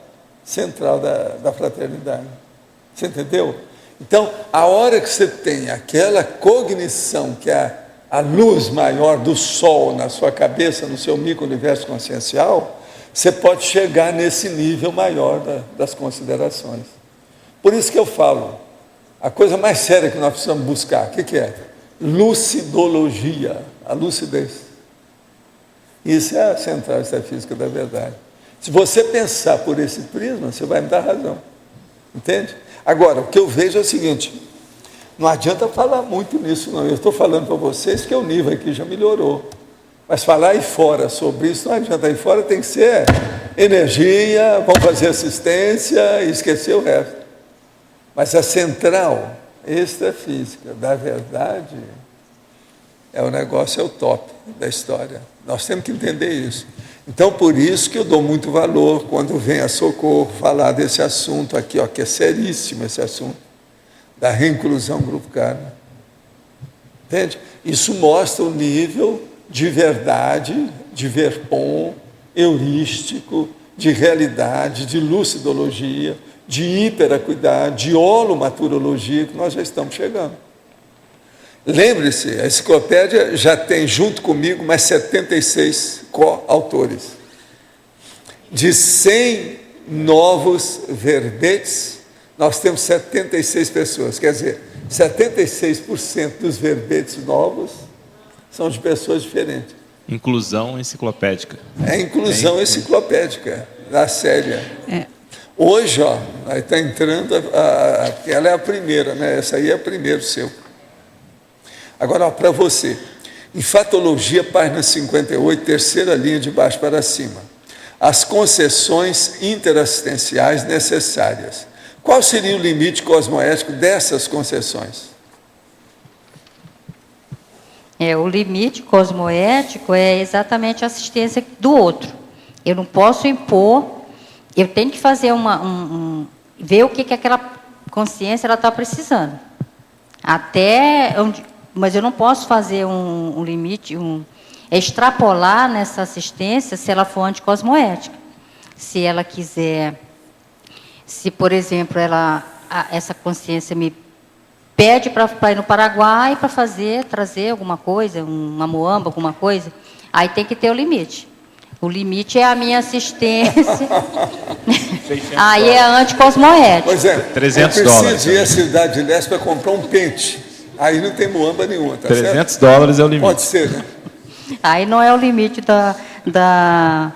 central da fraternidade. Você entendeu? Então, a hora que você tem aquela cognição, que é a luz maior do sol na sua cabeça, no seu micro-universo consciencial, você pode chegar nesse nível maior das considerações. Por isso que eu falo, a coisa mais séria que nós precisamos buscar, o que é? Lucidologia, a lucidez. Isso é a central extrafísica da verdade. Se você pensar por esse prisma, você vai me dar razão. Entende? Agora, o que eu vejo é o seguinte, não adianta falar muito nisso, não. Eu estou falando para vocês que o nível aqui já melhorou. Mas falar aí fora sobre isso não adianta. Aí fora tem que ser energia, vamos fazer assistência e esquecer o resto. Mas a central extrafísica da verdade o negócio, é o top da história. Nós temos que entender isso. Então, por isso que eu dou muito valor quando vem a Socorro falar desse assunto aqui, ó, que é seríssimo esse assunto, da reinclusão grupo Karma. Entende? Isso mostra o nível de verdade, de verpom, heurístico, de realidade, de lucidologia, de hiperacuidade, de holomaturologia, que nós já estamos chegando. Lembre-se, a enciclopédia já tem junto comigo mais 76 coautores. De 100 novos verbetes, nós temos 76 pessoas. Quer dizer, 76% dos verbetes novos são de pessoas diferentes. Inclusão enciclopédica. É inclusão enciclopédica, da séria. Hoje, ó, está entrando, ela é a primeira, né? Essa aí é a primeira seu. Agora, para você, Enfatologia, página 58, terceira linha de baixo para cima. As concessões interassistenciais necessárias. Qual seria o limite cosmoético dessas concessões? O limite cosmoético é exatamente a assistência do outro. Eu não posso impor, eu tenho que fazer ver o que aquela consciência está precisando. Mas eu não posso fazer um limite, extrapolar nessa assistência se ela for anticosmoética. Se ela quiser, se, por exemplo, essa consciência me pede para ir no Paraguai para trazer alguma coisa, uma muamba, alguma coisa, aí tem que ter o limite. O limite é a minha assistência. Aí é anticosmoética. Pois é, $300. Eu preciso ir à Cidade de Leste para comprar um pente. Aí não tem muamba nenhuma, tá $300 certo? é o limite. Pode ser, né? Aí não é o limite da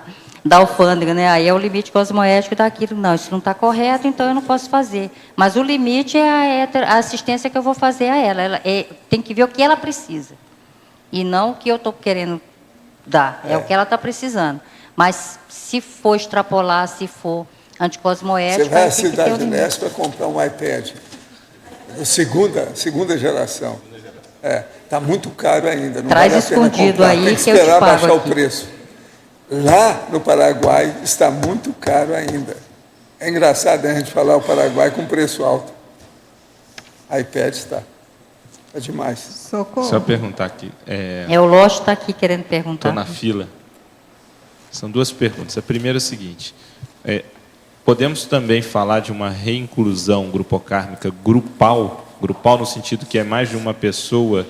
alfândega, né? Aí é o limite cosmoético daquilo. Não, isso não está correto, então eu não posso fazer. Mas o limite é a assistência que eu vou fazer a ela. Tem que ver o que ela precisa. E não o que eu estou querendo dar. É o que ela está precisando. Mas se for extrapolar, se for anticosmoético... Você vai à Cidade de Leste para comprar um iPad. Segunda geração. Está muito caro ainda. Não Traz vale a pena escondido comprar. aí Tem que que eu te esperar pago baixar aqui. o preço. Lá no Paraguai está muito caro ainda. É engraçado a gente falar o Paraguai com preço alto. iPad está. É demais. Socorro. Só perguntar aqui. O Lost está aqui querendo perguntar. Estou na fila. São duas perguntas. A primeira é o seguinte. podemos também falar de uma reinclusão grupocármica grupal no sentido que é mais de uma pessoa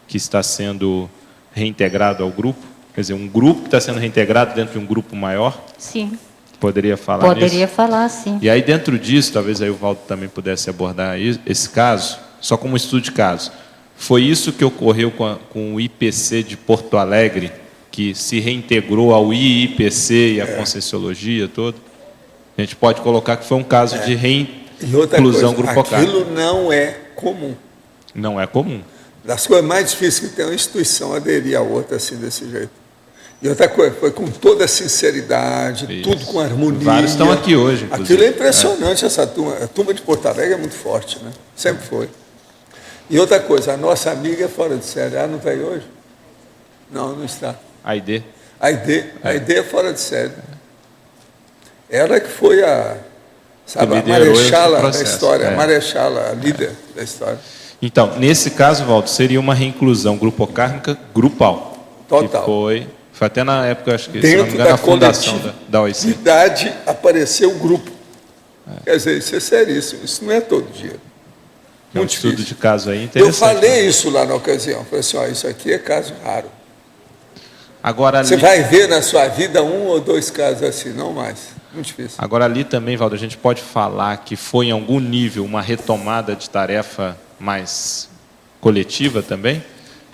que está sendo reintegrado ao grupo? Quer dizer, um grupo que está sendo reintegrado dentro de um grupo maior? Sim. Poderia falar nisso? Poderia falar, sim. E aí, dentro disso, talvez aí o Valdo também pudesse abordar esse caso, só como estudo de caso. Foi isso que ocorreu com o IPC de Porto Alegre, que se reintegrou ao IIPC e à Conscienciologia toda? A gente pode colocar que foi um caso de reinclusão grupocármica. Aquilo não é comum. Não é comum. Das coisas mais difíceis que tem uma instituição aderir a outra assim, desse jeito. E outra coisa, foi com toda a sinceridade, isso. Tudo com harmonia. Vários estão aqui hoje, inclusive. Aquilo é impressionante, essa turma. A turma de Porto Alegre é muito forte, né? Sempre foi. E outra coisa, a nossa amiga é fora de série. Ela não está aí hoje? Não, não está. A Aide? A Aide é fora de série. Ela que foi a marechala da história, a marechala, a líder da história. Então, nesse caso, Valdo, seria uma reinclusão grupocármica grupal. Total. Que foi até na época, acho que, dentro se não me engano, da a fundação da OIC. Idade apareceu o grupo. Quer dizer, isso é seríssimo, isso não é todo dia. É um estudo de caso aí interessante. Eu falei isso lá na ocasião, falei assim, ó, isso aqui é caso raro. Agora, você vai ver na sua vida 1 ou 2 casos assim, não mais. Muito difícil. Agora, ali também, Valdo, a gente pode falar que foi em algum nível uma retomada de tarefa mais coletiva também,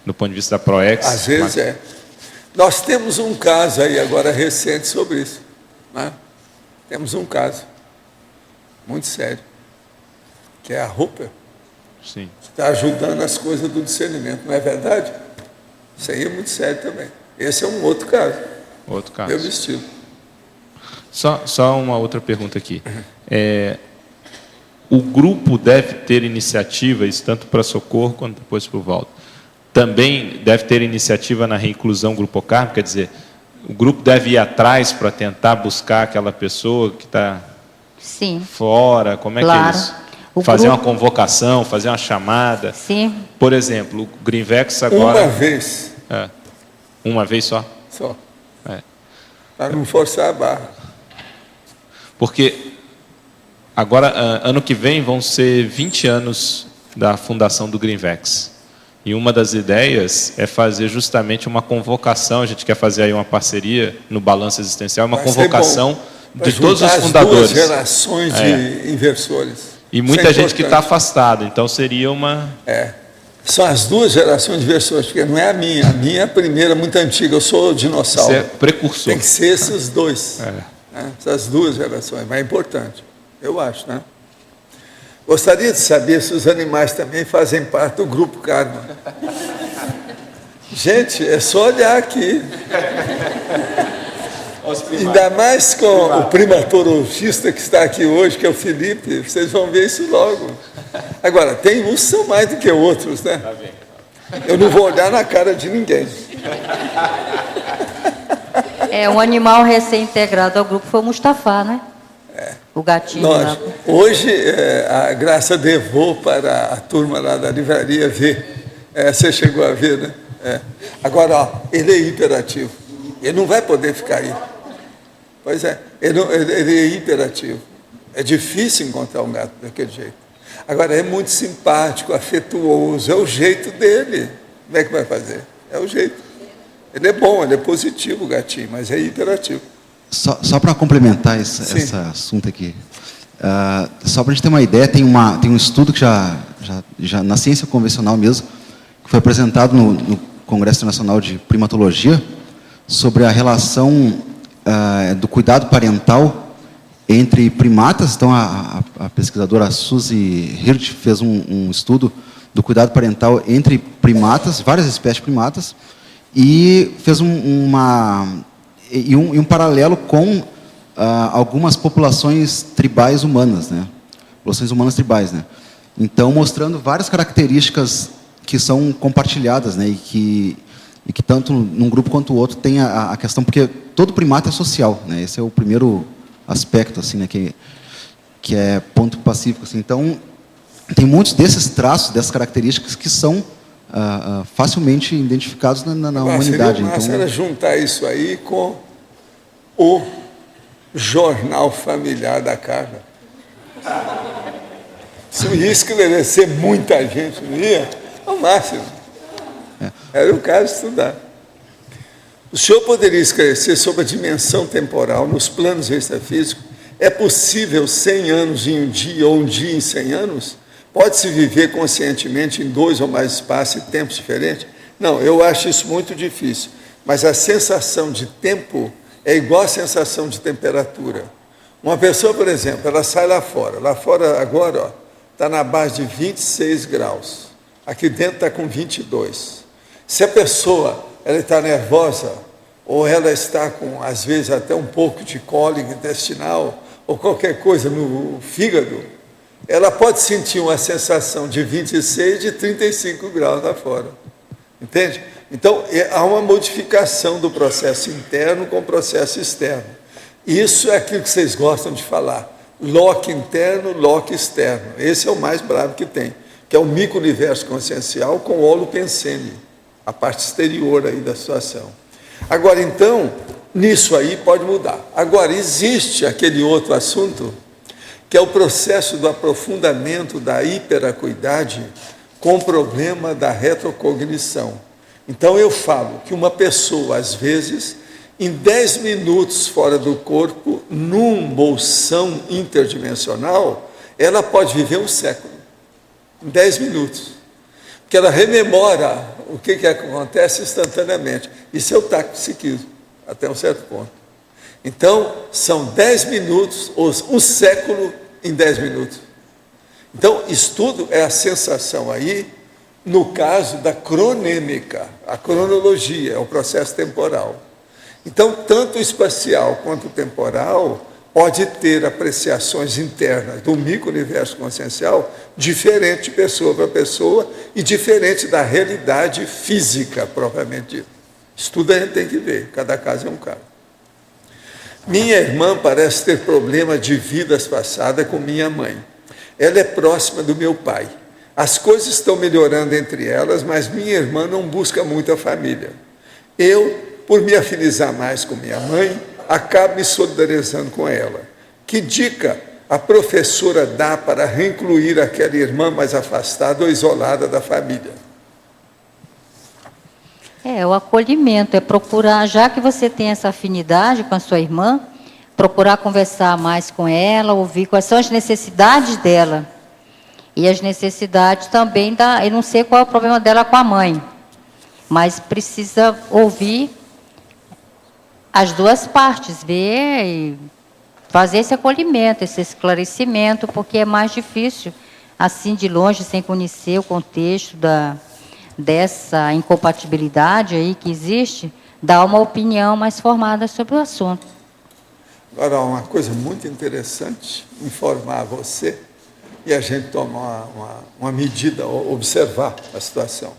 do ponto de vista da PROEX? Às vezes é. Nós temos um caso aí agora recente sobre isso. Né? Temos um caso muito sério, que é a Rupert. Sim. Está ajudando as coisas do discernimento, não é verdade? Isso aí é muito sério também. Esse é um outro caso. Outro caso. Meu estilo. Só uma outra pergunta aqui. O grupo deve ter iniciativa, isso tanto para Socorro quanto depois para o Valdo, também deve ter iniciativa na reinclusão grupocármica, quer dizer, o grupo deve ir atrás para tentar buscar aquela pessoa que está fora, como é que é isso? Fazer uma convocação, fazer uma chamada. Sim. Por exemplo, o Greenvex agora... Uma vez. Uma vez só? Só. Para não forçar a barra. Porque agora, ano que vem, vão ser 20 anos da fundação do Greenvex. E uma das ideias é fazer justamente uma convocação, a gente quer fazer aí uma parceria no balanço existencial, uma convocação de todos os fundadores. As 2 gerações de inversores. E muita gente que está afastada, então seria uma... São as 2 gerações de inversores, porque não é a minha é a primeira, muito antiga, eu sou dinossauro. Você é precursor. Tem que ser esses 2. Essas 2 gerações, mas é importante, eu acho, né? Gostaria de saber se os animais também fazem parte do grupo Karma. Gente, é só olhar aqui. Ainda mais com o primatologista que está aqui hoje, que é o Felipe, vocês vão ver isso logo. Agora, tem uns que são mais do que outros, né? Eu não vou olhar na cara de ninguém. Um animal recém-integrado ao grupo foi o Mustafa, né? O gatinho lá. Hoje, a Graça levou para a turma lá da livraria ver. Você chegou a ver, né? Agora, ó, ele é hiperativo. Ele não vai poder ficar aí. Pois é, ele é hiperativo. É difícil encontrar um gato daquele jeito. Agora, é muito simpático, afetuoso, é o jeito dele. Como é que vai fazer? É o jeito. Ele é bom, ele é positivo, o gatinho, mas é hiperativo. Só para complementar esse assunto aqui, só para a gente ter uma ideia, tem um estudo que já na ciência convencional mesmo, que foi apresentado no Congresso Internacional de Primatologia, sobre a relação do cuidado parental entre primatas. Então, a pesquisadora Suzy Hirt fez um estudo do cuidado parental entre primatas, várias espécies de primatas, e fez um paralelo com algumas populações tribais humanas, né? Populações humanas tribais, né? Então, mostrando várias características que são compartilhadas, né? E que tanto num grupo quanto o outro tem a questão, porque todo primata é social, né? Esse é o primeiro aspecto, assim, né? Que é ponto pacífico, assim. Então, tem muitos desses traços, dessas características que são facilmente identificados na humanidade. Seria massa era juntar isso aí com jornal familiar da Carla. Isso ia esclarecer muita gente, não ia? Ao máximo. Era o caso de estudar. O senhor poderia esclarecer sobre a dimensão temporal nos planos extrafísicos? É possível 100 anos em um dia ou um dia em 100 anos? Pode-se viver conscientemente em 2 ou mais espaços e tempos diferentes? Não, eu acho isso muito difícil. Mas a sensação de tempo é igual à sensação de temperatura. Uma pessoa, por exemplo, ela sai lá fora. Lá fora agora está na base de 26 graus. Aqui dentro está com 22. Se a pessoa ela está nervosa, ou ela está com, às vezes, até um pouco de cólica intestinal, ou qualquer coisa no fígado, ela pode sentir uma sensação de 26, de 35 graus lá fora. Entende? Então, há uma modificação do processo interno com o processo externo. Isso é aquilo que vocês gostam de falar. Loque interno, loque externo. Esse é o mais bravo que tem, que é o micro-universo consciencial com o holopensene, a parte exterior aí da situação. Agora, então, nisso aí pode mudar. Agora, existe aquele outro assunto, que é o processo do aprofundamento da hiperacuidade com o problema da retrocognição. Então, eu falo que uma pessoa, às vezes, em 10 minutos fora do corpo, num bolsão interdimensional, ela pode viver um século, em 10 minutos. Porque ela rememora o que acontece instantaneamente. Isso é o taquipsiquismo, até um certo ponto. Então, são 10 minutos, ou um século em 10 minutos. Então, estudo é a sensação aí, no caso da cronêmica, a cronologia, é o processo temporal. Então, tanto o espacial quanto o temporal pode ter apreciações internas do micro-universo consciencial diferente de pessoa para pessoa e diferente da realidade física, propriamente dita. Estudo a gente tem que ver, cada caso é um caso. Minha irmã parece ter problema de vidas passadas com minha mãe. Ela é próxima do meu pai. As coisas estão melhorando entre elas, mas minha irmã não busca muito a família. Eu, por me afinizar mais com minha mãe, acabo me solidarizando com ela. Que dica a professora dá para reincluir aquela irmã mais afastada ou isolada da família? O acolhimento, é procurar, já que você tem essa afinidade com a sua irmã, procurar conversar mais com ela, ouvir quais são as necessidades dela. E as necessidades também eu não sei qual é o problema dela com a mãe, mas precisa ouvir as duas partes, ver e fazer esse acolhimento, esse esclarecimento, porque é mais difícil, assim de longe, sem conhecer o contexto dessa incompatibilidade aí que existe, dar uma opinião mais formada sobre o assunto. Agora, uma coisa muito interessante, informar você e a gente tomar uma medida, observar a situação.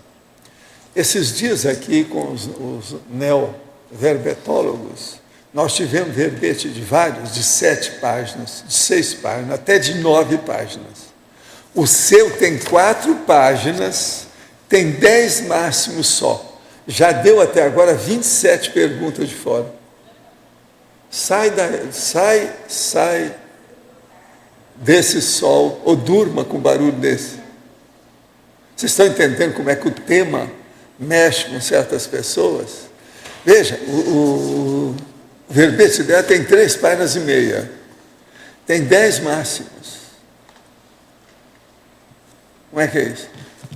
Esses dias aqui, com os neoverbetólogos, nós tivemos verbete de vários, de 7 páginas, de 6 páginas, até de 9 páginas. O seu tem 4 páginas, tem 10 máximos só. Já deu até agora 27 perguntas de fora. Sai desse sol, ou durma com barulho desse. Vocês estão entendendo como é que o tema mexe com certas pessoas? Veja, o verbete dela tem 3 páginas e meia. Tem 10 máximos. Como é que é isso?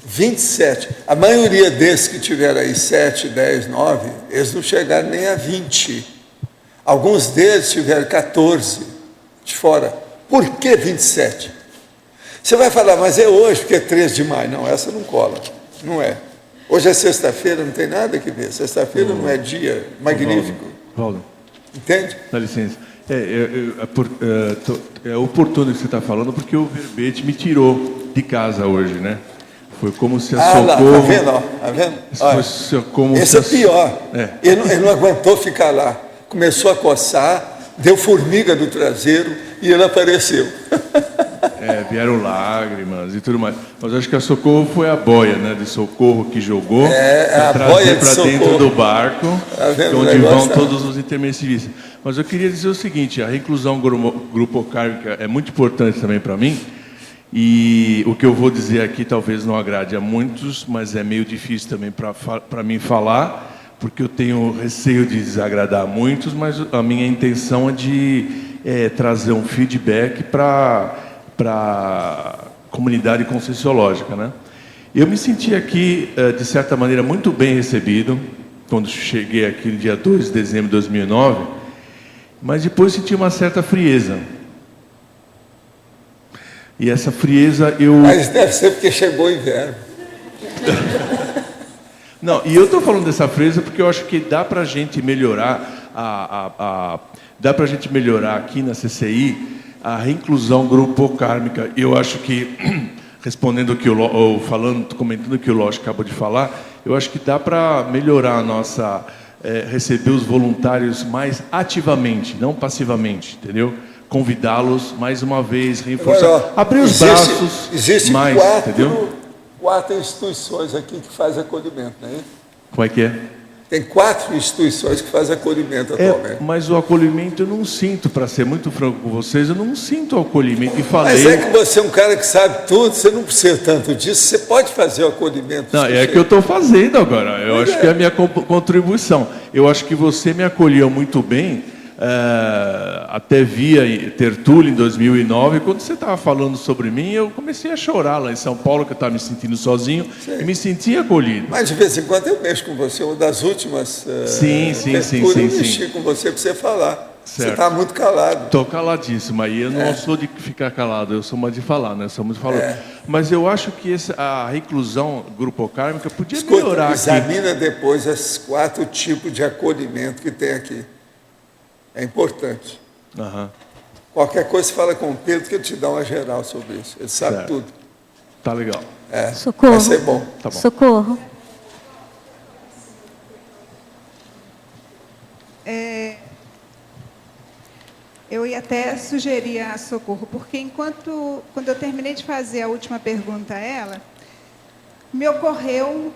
27. A maioria desses que tiveram aí 7, 10, 9, eles não chegaram nem a 20. Alguns deles tiveram 14 de fora. Por que 27? Você vai falar, mas é hoje, porque é 13 de maio. Não, essa não cola. Não é. Hoje é sexta-feira, não tem nada que ver. Sexta-feira não é dia magnífico. Paulo. Entende? Dá licença. É oportuno que você está falando, porque o verbete me tirou de casa hoje, né? Foi como se a Socorro... Lá, tá vendo? Ó, tá vendo? Olha, esse é pior. Ele não aguentou ficar lá. Começou a coçar, deu formiga no traseiro e ele apareceu. Vieram lágrimas e tudo mais. Mas acho que a Socorro foi a boia, né, de socorro que jogou a para boia trazer de para socorro. dentro do barco, vendo onde o negócio, vão tá? todos os intermissivistas. Mas eu queria dizer o seguinte, a reclusão grupocármica é muito importante também para mim, e o que eu vou dizer aqui talvez não agrade a muitos, mas é meio difícil também para mim falar, porque eu tenho receio de desagradar a muitos, mas a minha intenção é de trazer um feedback para a comunidade conscienciológica, né? Eu me senti aqui, de certa maneira, muito bem recebido, quando cheguei aqui no dia 2 de dezembro de 2009, mas depois senti uma certa frieza. E essa frieza eu... Mas deve ser porque chegou o inverno. Não, e eu estou falando dessa frieza porque eu acho que dá para a gente melhorar dá para a gente melhorar aqui na CCI a reinclusão grupocármica. Eu acho que, respondendo o que comentando o que o Lógico acabou de falar, eu acho que dá para melhorar a nossa... receber os voluntários mais ativamente, não passivamente, entendeu? Convidá-los mais uma vez, reforçar, Agora, abrir os braços existe mais, entendeu? 4 instituições aqui que fazem acolhimento, não é isso? Como é que é? Tem 4 instituições que fazem acolhimento atualmente. Mas o acolhimento eu não sinto, para ser muito franco com vocês, eu não sinto o acolhimento. E falei... Mas é que você é um cara que sabe tudo, você não precisa tanto disso, você pode fazer o acolhimento. Não, é que eu estou fazendo agora, eu acho que é a minha contribuição. Eu acho que você me acolheu muito bem, até via Tertúlia em 2009, quando você estava falando sobre mim, eu comecei a chorar lá em São Paulo, que eu estava me sentindo sozinho, e me senti acolhido. Mas de vez em quando eu mexo com você, uma das últimas sim, eu mexi com você para você falar. Certo. Você está muito calado. Estou caladíssimo, aí eu não sou de ficar calado, eu sou mais de falar, né? Sou muito falando. Mas eu acho que a reclusão grupocármica podia melhorar. Examina depois esses 4 tipos de acolhimento que tem aqui. É importante. Qualquer coisa você fala com o Pedro que ele te dá uma geral sobre isso. Ele sabe tudo. Tá legal. Socorro. Vai ser bom. Tá bom. Socorro. Eu ia até sugerir a Socorro, porque quando eu terminei de fazer a última pergunta a ela, me ocorreu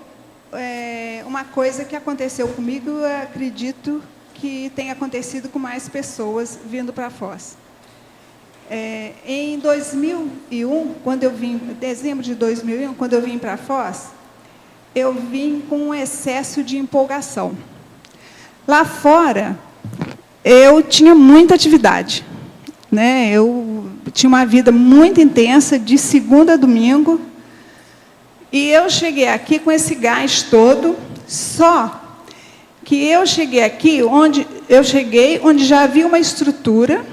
uma coisa que aconteceu comigo, eu acredito que tenha acontecido com mais pessoas vindo para a Foz. Em 2001, dezembro de 2001, quando eu vim para a Foz, eu vim com um excesso de empolgação. Lá fora, eu tinha muita atividade, né? Eu tinha uma vida muito intensa, de segunda a domingo, e eu cheguei aqui com esse gás todo, só que eu cheguei aqui, onde já havia uma estrutura,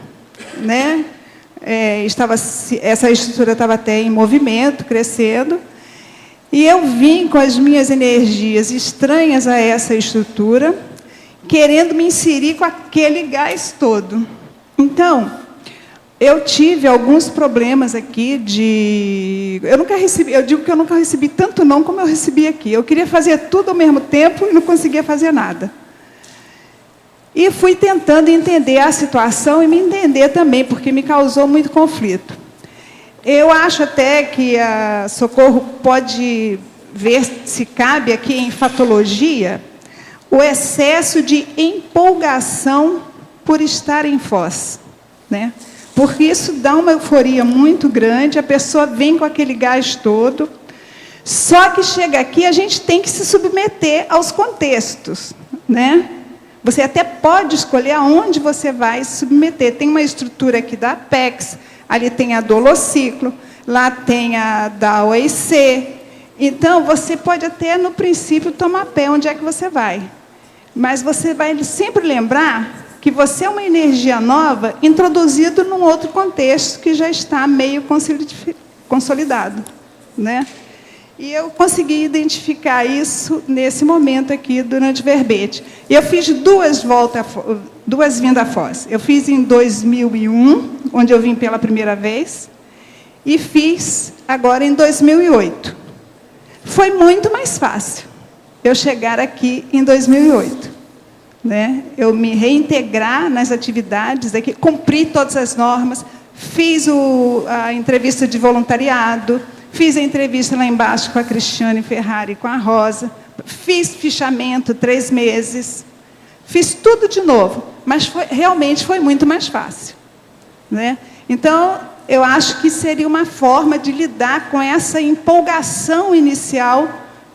né? Essa estrutura estava até em movimento, crescendo, e eu vim com as minhas energias estranhas a essa estrutura, querendo me inserir com aquele gás todo. Então, eu tive alguns problemas aqui eu digo que eu nunca recebi tanto não como eu recebi aqui. Eu queria fazer tudo ao mesmo tempo e não conseguia fazer nada. E fui tentando entender a situação e me entender também, porque me causou muito conflito. Eu acho até que a Socorro pode ver se cabe aqui em fatologia o excesso de empolgação por estar em Foz, né? Porque isso dá uma euforia muito grande, a pessoa vem com aquele gás todo, só que chega aqui, a gente tem que se submeter aos contextos, né? Você até pode escolher aonde você vai se submeter. Tem uma estrutura aqui da Apex, ali tem a do Holociclo, lá tem a da OIC. Então, você pode até, no princípio, tomar pé onde é que você vai. Mas você vai sempre lembrar que você é uma energia nova introduzida num outro contexto que já está meio consolidado, né? E eu consegui identificar isso nesse momento aqui, durante o verbete. E eu fiz duas vindas à Foz. Eu fiz em 2001, onde eu vim pela primeira vez, e fiz agora em 2008. Foi muito mais fácil eu chegar aqui em 2008. Né? Eu me reintegrar nas atividades aqui, cumprir todas as normas, fiz a entrevista de voluntariado, fiz a entrevista lá embaixo com a Cristiane Ferrari e com a Rosa, fiz fichamento 3 meses, fiz tudo de novo, mas realmente foi muito mais fácil, né? Então, eu acho que seria uma forma de lidar com essa empolgação inicial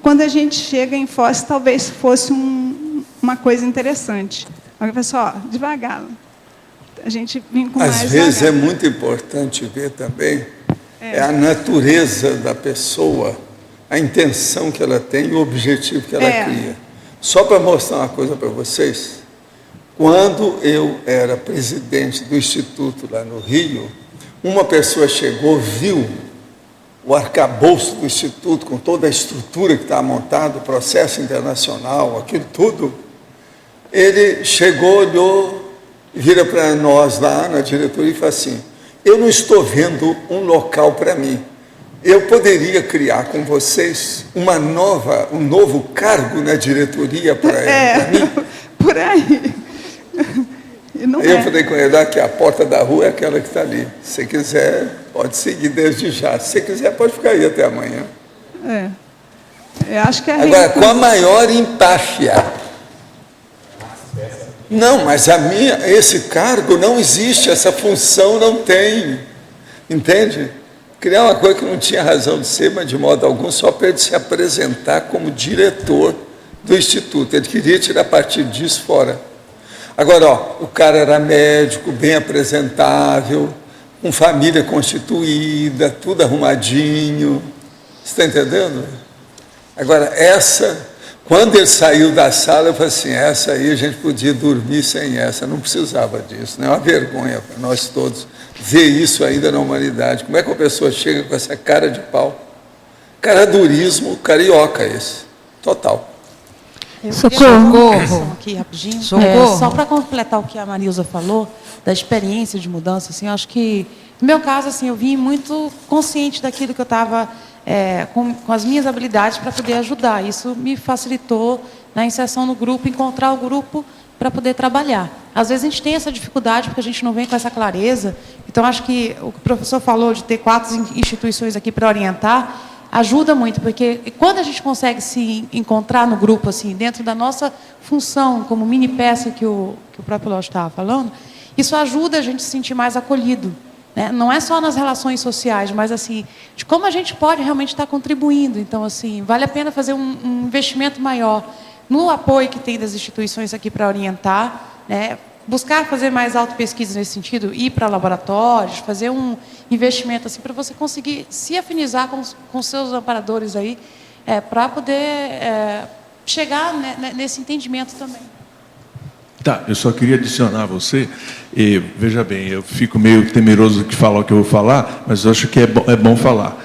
quando a gente chega em Foz, talvez fosse uma coisa interessante. Agora, pessoal, devagar. A gente vem com mais Às vezes devagar. é muito importante ver também a natureza da pessoa, a intenção que ela tem e o objetivo que ela cria. Só para mostrar uma coisa para vocês, quando eu era presidente do Instituto lá no Rio, uma pessoa chegou, viu o arcabouço do Instituto, com toda a estrutura que está montada, o processo internacional, aquilo tudo. Ele chegou, olhou, vira para nós lá na diretoria e fala assim: eu não estou vendo um local para mim. Eu poderia criar com vocês um novo cargo na diretoria para mim? Por aí. Eu falei com ele, que a porta da rua é aquela que está ali. Se você quiser, pode seguir desde já. Se você quiser, pode ficar aí até amanhã. Eu acho que agora, com a maior empáfia. Não, mas esse cargo não existe, essa função não tem. Entende? Criar uma coisa que não tinha razão de ser, mas de modo algum, só para ele se apresentar como diretor do Instituto. Ele queria tirar partido disso fora. Agora, o cara era médico, bem apresentável, com família constituída, tudo arrumadinho. Você está entendendo? Agora, quando ele saiu da sala, eu falei assim, essa aí a gente podia dormir sem essa, não precisava disso. É uma vergonha para nós todos ver isso ainda na humanidade. Como é que uma pessoa chega com essa cara de pau? Caradurismo carioca esse, total. Socorro. Aqui rapidinho. Socorro. Só para completar o que a Marilza falou da experiência de mudança, assim, eu acho que no meu caso, assim, eu vim muito consciente daquilo que eu estava com as minhas habilidades para poder ajudar. Isso me facilitou na inserção no grupo, encontrar o grupo para poder trabalhar. Às vezes a gente tem essa dificuldade porque a gente não vem com essa clareza. Então acho que o que o professor falou de ter 4 instituições aqui para orientar ajuda muito, porque quando a gente consegue se encontrar no grupo, assim, dentro da nossa função, como mini peça que o próprio Ló estava falando, isso ajuda a gente a se sentir mais acolhido, né? Não é só nas relações sociais, mas assim, de como a gente pode realmente estar contribuindo. Então, assim, vale a pena fazer um investimento maior no apoio que tem das instituições aqui para orientar, né? Buscar fazer mais autopesquisa nesse sentido, ir para laboratórios, fazer um investimento assim para você conseguir se afinizar com seus amparadores aí, para poder chegar nesse entendimento também. Tá, eu só queria adicionar você, e veja bem, eu fico meio temeroso de falar o que eu vou falar, mas eu acho que é bom falar.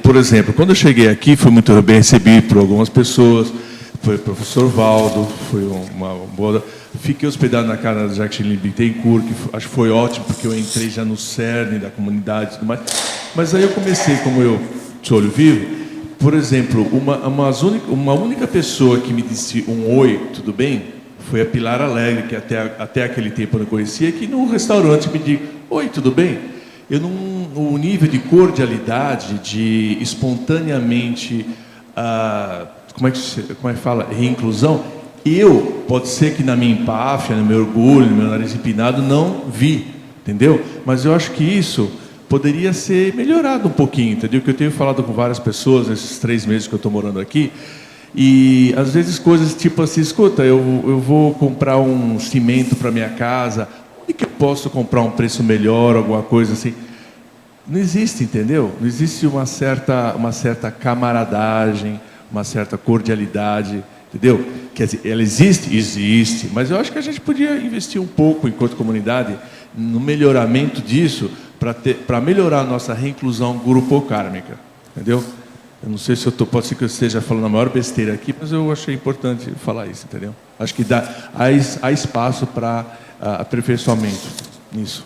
Por exemplo, quando eu cheguei aqui, fui muito bem recebido por algumas pessoas, foi o professor Valdo, foi uma boa... Fiquei hospedado na casa da Jacqueline Bittencourt, que acho que foi ótimo, porque eu entrei já no cerne da comunidade e tudo mais. Mas aí eu comecei, como eu sou olho vivo, por exemplo, uma única pessoa que me disse um oi, tudo bem, foi a Pilar Alegre, que até aquele tempo eu não conhecia, que num restaurante me disse, oi, tudo bem? O nível de cordialidade, de espontaneamente, como é que fala, reinclusão, pode ser que na minha empáfia, no meu orgulho, no meu nariz empinado, não vi, entendeu? Mas eu acho que isso poderia ser melhorado um pouquinho, entendeu? Que eu tenho falado com várias pessoas nesses 3 meses que eu estou morando aqui, e às vezes coisas tipo assim, escuta, eu vou comprar um cimento para minha casa, onde que eu posso comprar um preço melhor, alguma coisa assim? Não existe, entendeu? Não existe uma certa camaradagem, uma certa cordialidade, entendeu? Quer dizer, ela existe, mas eu acho que a gente podia investir um pouco, enquanto comunidade, no melhoramento disso, para melhorar a nossa reinclusão grupocármica, entendeu? Eu não sei se pode ser que eu esteja falando a maior besteira aqui, mas eu achei importante falar isso, entendeu? Acho que há espaço para aperfeiçoamento nisso.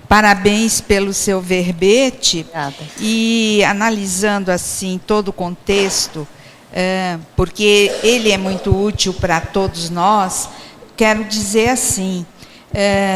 Parabéns pelo seu verbete. Obrigada. E analisando assim todo o contexto, porque ele é muito útil para todos nós, quero dizer assim,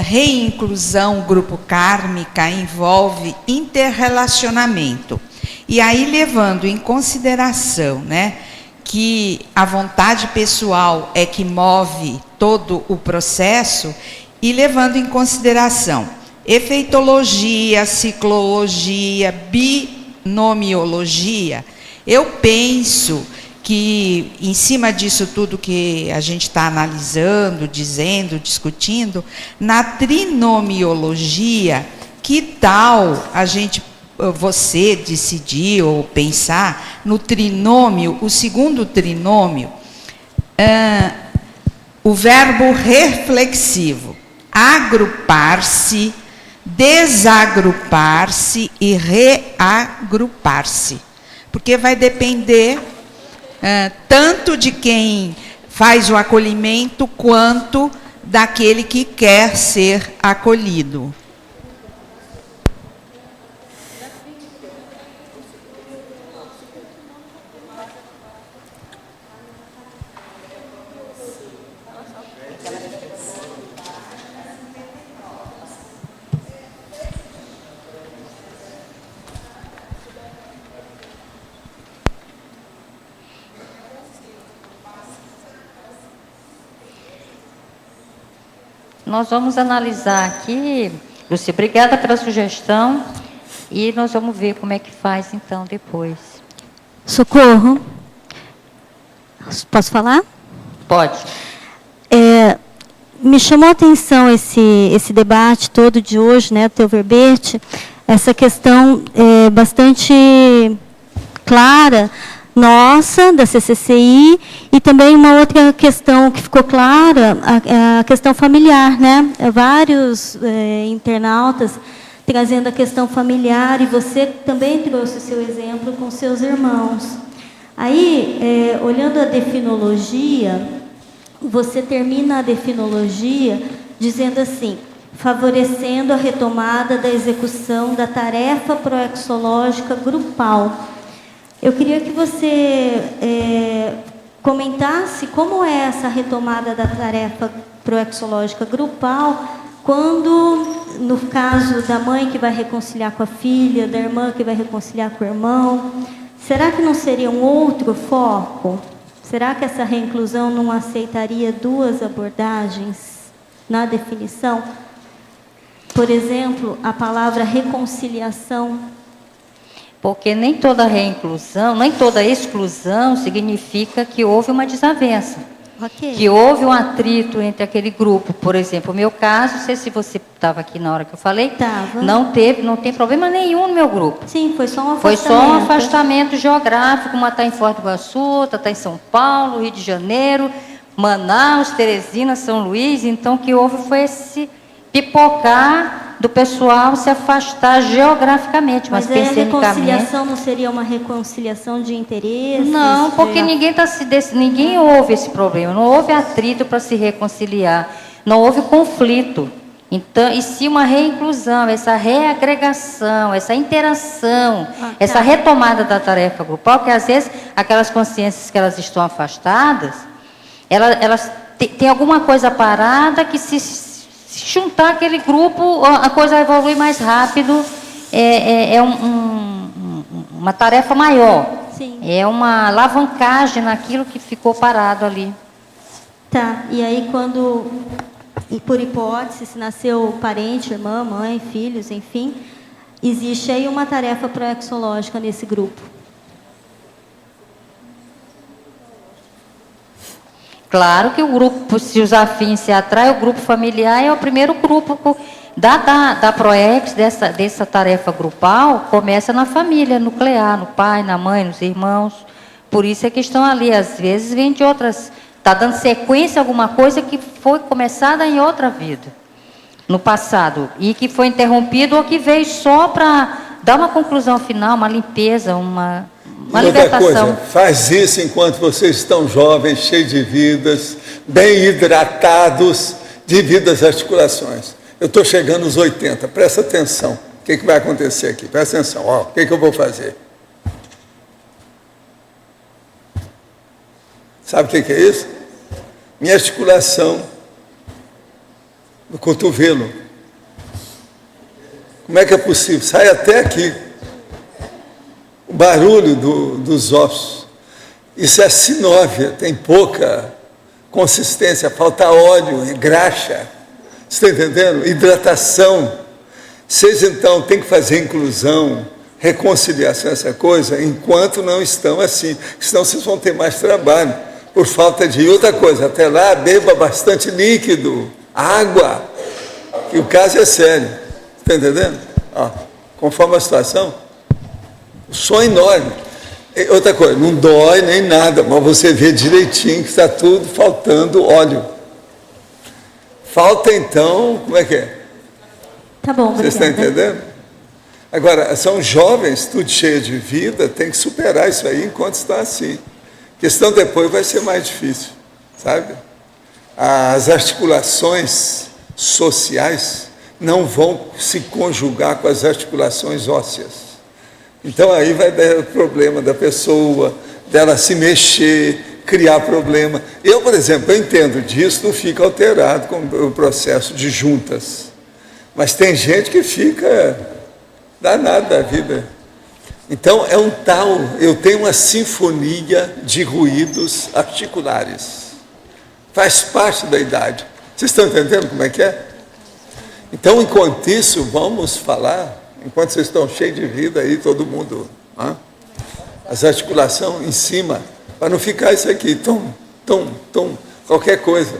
reinclusão grupo kármica envolve interrelacionamento. E aí, levando em consideração, né, que a vontade pessoal é que move todo o processo, e levando em consideração efeitologia, ciclologia, binomiologia, eu penso que, em cima disso tudo que a gente está analisando, dizendo, discutindo, na trinomiologia, que tal a gente, você decidir ou pensar no trinômio, o segundo trinômio, o verbo reflexivo, agrupar-se, desagrupar-se e reagrupar-se. Porque vai depender tanto de quem faz o acolhimento, quanto daquele que quer ser acolhido. Nós vamos analisar aqui, Lúcia, obrigada pela sugestão, e nós vamos ver como é que faz, então, depois. Socorro. Posso falar? Pode. Me chamou a atenção esse debate todo de hoje, né, teu verbete, essa questão bastante clara, nossa, da CCCI, e também uma outra questão que ficou clara, a questão familiar, né? Vários internautas trazendo a questão familiar, e você também trouxe o seu exemplo com seus irmãos. Aí, olhando a definologia, você termina a definologia dizendo assim: favorecendo a retomada da execução da tarefa proexológica grupal. Eu queria que você comentasse como é essa retomada da tarefa proexológica grupal, quando, no caso da mãe que vai reconciliar com a filha, da irmã que vai reconciliar com o irmão, será que não seria um outro foco? Será que essa reinclusão não aceitaria duas abordagens na definição? Por exemplo, a palavra reconciliação. Porque nem toda reinclusão, nem toda exclusão significa que houve uma desavença. Okay. Que houve um atrito entre aquele grupo. Por exemplo, o meu caso, não sei se você estava aqui na hora que eu falei, não tem problema nenhum no meu grupo. Sim, foi só um afastamento. Foi só um afastamento geográfico, uma está em Foz do Iguaçu, outra está em São Paulo, Rio de Janeiro, Manaus, Teresina, São Luís. Então, o que houve foi esse pipocar do pessoal se afastar geograficamente, mas a reconciliação não seria uma reconciliação de interesses? Não, porque ninguém houve esse problema, não houve atrito para se reconciliar, não houve conflito. Então, e sim uma reinclusão, essa reagregação, essa interação, essa retomada da tarefa grupal, que às vezes aquelas consciências que elas estão afastadas, elas têm alguma coisa parada que se juntar aquele grupo, a coisa evolui mais rápido, uma tarefa maior. Sim. É uma alavancagem naquilo que ficou parado ali. Tá, e aí quando, por hipótese, se nasceu parente, irmã, mãe, filhos, enfim, existe aí uma tarefa proexológica nesse grupo. Claro que o grupo, se os afins se atraem, o grupo familiar é o primeiro grupo da PROEX, dessa tarefa grupal, começa na família nuclear, no pai, na mãe, nos irmãos. Por isso é que estão ali. Às vezes vem de outras, está dando sequência a alguma coisa que foi começada em outra vida, no passado, e que foi interrompido ou que veio só para dar uma conclusão final, uma limpeza, uma libertação. Coisa, faz isso enquanto vocês estão jovens, cheios de vidas, bem hidratados, devido às articulações. Eu estou chegando aos 80, presta atenção. O que vai acontecer aqui? Presta atenção. O que eu vou fazer? Sabe o que é isso? Minha articulação no cotovelo. Como é que é possível? Sai até aqui. O barulho dos ossos. Isso é sinóvia, tem pouca consistência, falta óleo, graxa. Você está entendendo? Hidratação. Vocês, então, têm que fazer inclusão, reconciliação, essa coisa, enquanto não estão assim. Senão vocês vão ter mais trabalho, por falta de outra coisa. Até lá, beba bastante líquido, água, que o caso é sério. Está entendendo? Ó, conforme a situação, o som é enorme. E outra coisa, não dói nem nada, mas você vê direitinho que está tudo faltando óleo. Falta, então, como é que é? Tá bom, Vocês estão entendendo? Agora, são jovens, tudo cheio de vida, tem que superar isso aí enquanto está assim. A questão depois vai ser mais difícil, sabe? As articulações sociais não vão se conjugar com as articulações ósseas. Então aí vai dar o problema da pessoa, dela se mexer, criar problema. Eu, por exemplo, eu entendo disso, não fica alterado com o processo de juntas. Mas tem gente que fica danado da vida. Então, é um tal, eu tenho uma sinfonia de ruídos articulares. Faz parte da idade. Vocês estão entendendo como é que é? Então, enquanto isso, vamos falar, enquanto vocês estão cheios de vida aí, todo mundo, as articulações em cima, para não ficar isso aqui, qualquer coisa.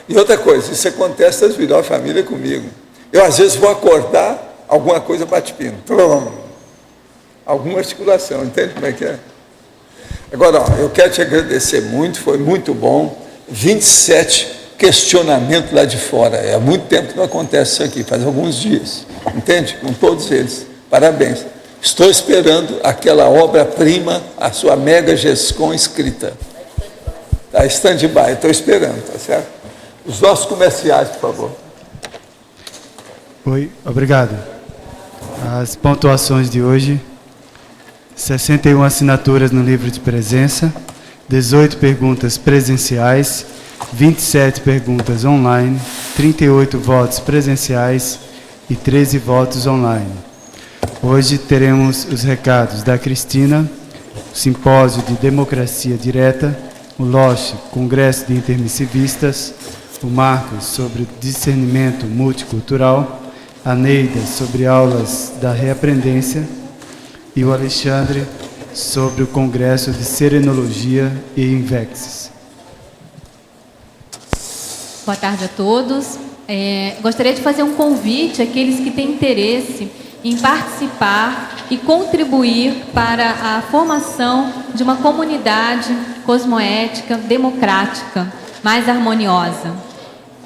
E outra coisa, isso acontece, vocês viram a família comigo. Eu, às vezes, vou acordar, alguma coisa bate-pino. Alguma articulação, entende como é que é? Agora, ó, eu quero te agradecer muito, foi muito bom. 27 questionamentos lá de fora. É há muito tempo que não acontece isso aqui, faz alguns dias. Entende? Com todos eles. Parabéns. Estou esperando aquela obra-prima, a sua Mega GESCOM escrita. Está stand-by, estou esperando, tá certo? Os nossos comerciais, por favor. Oi, obrigado. As pontuações de hoje: 61 assinaturas no livro de presença, 18 perguntas presenciais, 27 perguntas online, 38 votos presenciais e 13 votos online. Hoje teremos os recados da Cristina, o Simpósio de Democracia Direta, o LOSH, Congresso de Intermissivistas, o Marcos sobre discernimento multicultural, a Neida sobre aulas da reaprendência e o Alexandre sobre o Congresso de Serenologia e Invexis. Boa tarde a todos. Gostaria de fazer um convite àqueles que têm interesse em participar e contribuir para a formação de uma comunidade cosmoética, democrática, mais harmoniosa.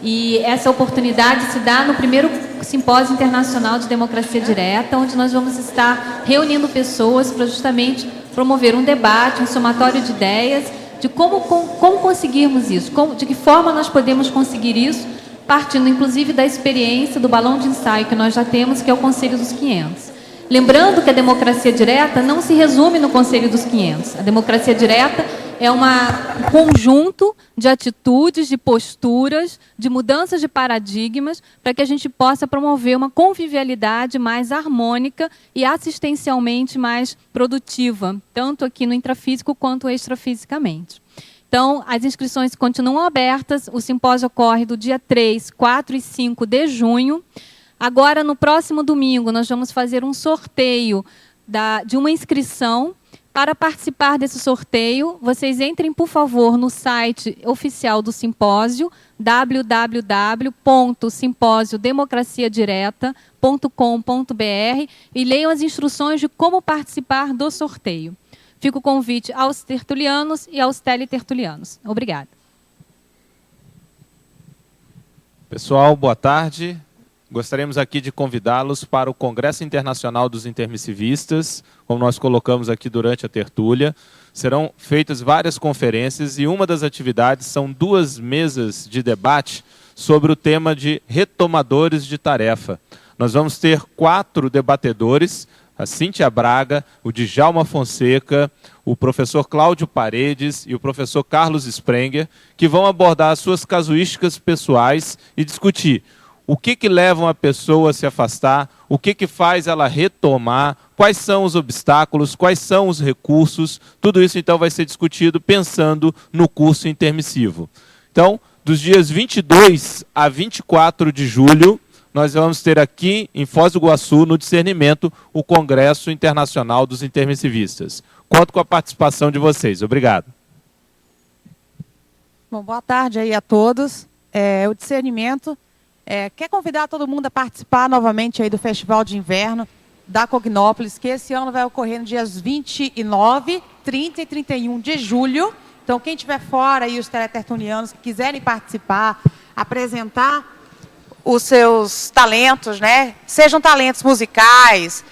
E essa oportunidade se dá no primeiro Simpósio Internacional de Democracia Direta, onde nós vamos estar reunindo pessoas para justamente promover um debate, um somatório de ideias, de como conseguirmos isso, de que forma nós podemos conseguir isso, partindo inclusive da experiência do balão de ensaio que nós já temos, que é o Conselho dos 500. Lembrando que a democracia direta não se resume no Conselho dos 500. A democracia direta é um conjunto de atitudes, de posturas, de mudanças de paradigmas, para que a gente possa promover uma convivialidade mais harmônica e assistencialmente mais produtiva, tanto aqui no intrafísico quanto extrafisicamente. Então, as inscrições continuam abertas, o simpósio ocorre do dia 3, 4 e 5 de junho. Agora, no próximo domingo, nós vamos fazer um sorteio de uma inscrição. Para participar desse sorteio, vocês entrem, por favor, no site oficial do simpósio, www.simposiodemocraciadireta.com.br, e leiam as instruções de como participar do sorteio. Fica o convite aos tertulianos e aos teletertulianos. Obrigada. Pessoal, boa tarde. Gostaríamos aqui de convidá-los para o Congresso Internacional dos Intermissivistas, como nós colocamos aqui durante a tertúlia. Serão feitas várias conferências e uma das atividades são 2 mesas de debate sobre o tema de retomadores de tarefa. Nós vamos ter 4 debatedores, a Cíntia Braga, o Djalma Fonseca, o professor Cláudio Paredes e o professor Carlos Sprenger, que vão abordar as suas casuísticas pessoais e discutir o que leva uma pessoa a se afastar, o que faz ela retomar, quais são os obstáculos, quais são os recursos. Tudo isso, então, vai ser discutido pensando no curso intermissivo. Então, dos dias 22 a 24 de julho, nós vamos ter aqui, em Foz do Iguaçu, no Discernimento, o Congresso Internacional dos Intermissivistas. Conto com a participação de vocês. Obrigado. Bom, boa tarde aí a todos. O Discernimento quer convidar todo mundo a participar novamente aí do Festival de Inverno da Cognópolis, que esse ano vai ocorrer nos dias 29, 30 e 31 de julho. Então, quem estiver fora e os teletertulianos que quiserem participar, apresentar os seus talentos, né? Sejam talentos musicais,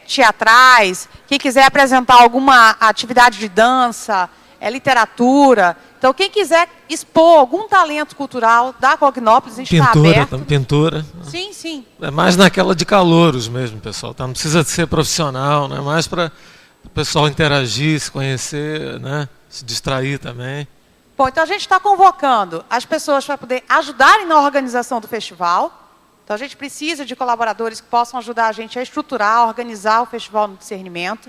teatrais, quem quiser apresentar alguma atividade de dança, literatura. Então, quem quiser expor algum talento cultural da Cognópolis, a gente está aberto. Pintura. Sim, sim. É mais naquela de calouros mesmo, pessoal. Tá? Não precisa ser profissional, né? Mais para o pessoal interagir, se conhecer, né? Se distrair também. Bom, então a gente está convocando as pessoas para poder ajudarem na organização do festival. Então a gente precisa de colaboradores que possam ajudar a gente a estruturar, a organizar o festival no Discernimento.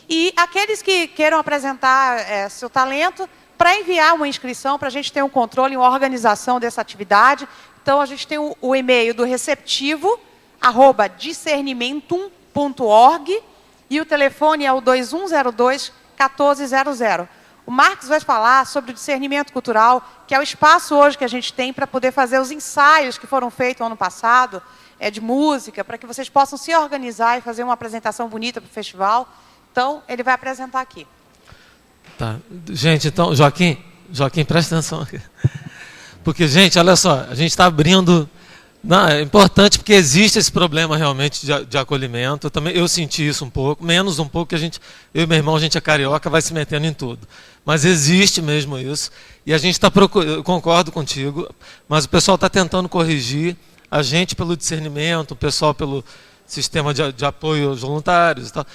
E aqueles que queiram apresentar seu talento, para enviar uma inscrição, para a gente ter um controle e uma organização dessa atividade. Então a gente tem o e-mail do receptivo, @discernimentum.org, e o telefone é o 2102-1400. O Marcos vai falar sobre o discernimento cultural, que é o espaço hoje que a gente tem para poder fazer os ensaios que foram feitos no ano passado, de música, para que vocês possam se organizar e fazer uma apresentação bonita para o festival. Então, ele vai apresentar aqui. Tá. Gente, então, Joaquim, presta atenção aqui. Porque, gente, olha só, a gente está abrindo... Não, é importante porque existe esse problema realmente de acolhimento. Eu senti isso um pouco, menos um pouco, que eu e meu irmão, a gente é carioca, vai se metendo em tudo. Mas existe mesmo isso. E a gente está procurando, eu concordo contigo, mas o pessoal está tentando corrigir, a gente pelo discernimento, o pessoal pelo sistema de apoio aos voluntários e tal.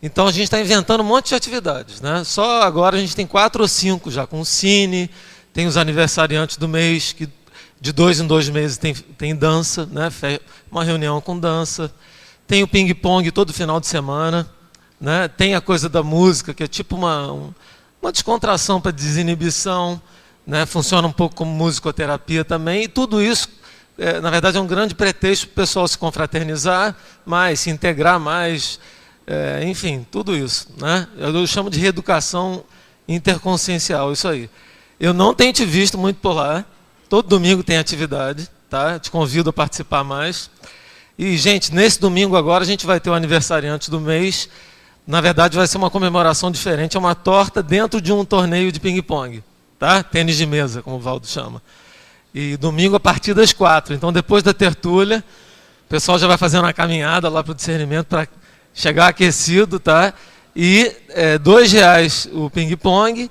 Então a gente está inventando um monte de atividades, né? Só agora a gente tem 4 ou 5 já, com o Cine, tem os aniversariantes do mês, que de 2 em 2 meses tem dança, né? Uma reunião com dança, tem o ping-pong todo final de semana, né? Tem a coisa da música, que é tipo uma descontração para desinibição, né? Funciona um pouco como musicoterapia também, e tudo isso, na verdade, é um grande pretexto para o pessoal se confraternizar mais, se integrar mais, enfim, tudo isso, né? Eu chamo de reeducação interconsciencial, isso aí. Eu não tenho te visto muito por lá. Todo domingo tem atividade, tá? Te convido a participar mais. E, gente, nesse domingo agora a gente vai ter o aniversariante do mês. Na verdade, vai ser uma comemoração diferente. É uma torta dentro de um torneio de ping-pong, tá? Tênis de mesa, como o Valdo chama. E domingo a partir das 4. Então, depois da tertúlia, o pessoal já vai fazendo uma caminhada lá para o discernimento para chegar aquecido, tá? E R$2 o ping-pong.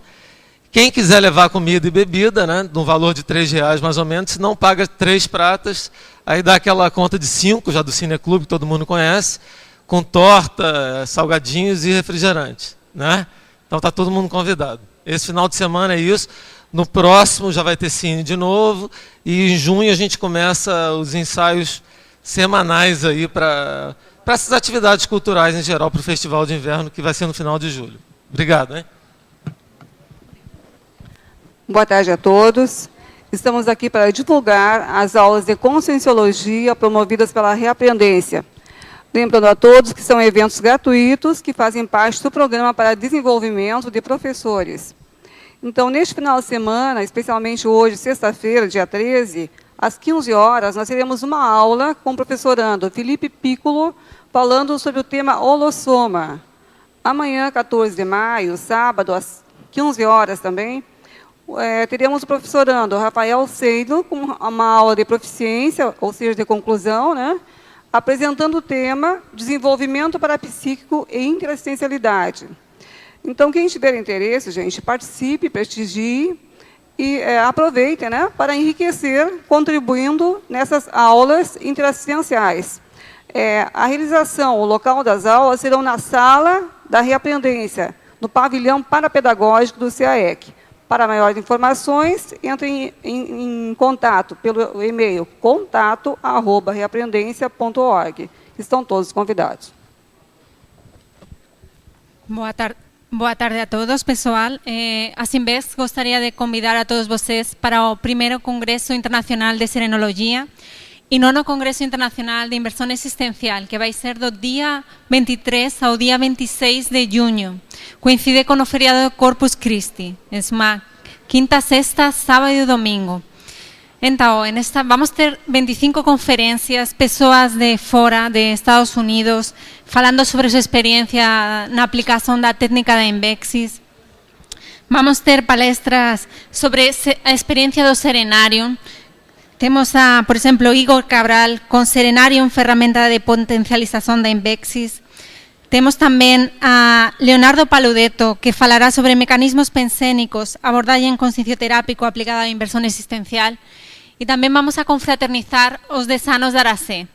Quem quiser levar comida e bebida, né, no valor de R$3 mais ou menos, se não paga 3 pratas, aí dá aquela conta de 5, já do Cineclube, que todo mundo conhece, com torta, salgadinhos e refrigerante, né? Então está todo mundo convidado. Esse final de semana é isso. No próximo já vai ter Cine de novo, e em junho a gente começa os ensaios semanais aí para essas atividades culturais em geral, para o Festival de Inverno, que vai ser no final de julho. Obrigado, hein? Boa tarde a todos. Estamos aqui para divulgar as aulas de Conscienciologia promovidas pela Reaprendência. Lembrando a todos que são eventos gratuitos que fazem parte do Programa para Desenvolvimento de Professores. Então, neste final de semana, especialmente hoje, sexta-feira, dia 13, às 15 horas, nós teremos uma aula com o professorando Felipe Piccolo, falando sobre o tema holossoma. Amanhã, 14 de maio, sábado, às 15 horas também, teremos o professorando Rafael Seido, com uma aula de proficiência, ou seja, de conclusão, né? Apresentando o tema Desenvolvimento Parapsíquico e Interassistencialidade. Então, quem tiver interesse, gente, participe, prestigie e aproveite, né, para enriquecer, contribuindo nessas aulas interassistenciais. A realização, o local das aulas serão na sala da Reaprendência, no pavilhão parapedagógico do CAEC. Para maiores informações, entre em contato pelo e-mail contato@reaprendência.org. Estão todos convidados. Boa tarde a todos, pessoal. A Simbex gostaria de convidar a todos vocês para o primeiro Congresso Internacional de Serenologia e nono Congresso Internacional de Inversão Existencial, que vai ser do dia 23 ao dia 26 de junho. Coincide com o feriado de Corpus Christi. É uma quinta, sexta, sábado e domingo. Então, vamos ter 25 conferências, pessoas de fora, de Estados Unidos, falando sobre sua experiência na aplicação da técnica da Embexis. Vamos ter palestras sobre a experiência do Serenarium. Temos, por exemplo, Igor Cabral com Serenarium, ferramenta de potencialização da Embexis. Temos também a Leonardo Paludetto, que falará sobre mecanismos pensênicos, abordagem consciencioterápico aplicada à inversão existencial. E também vamos a confraternizar os desanos da Aracé.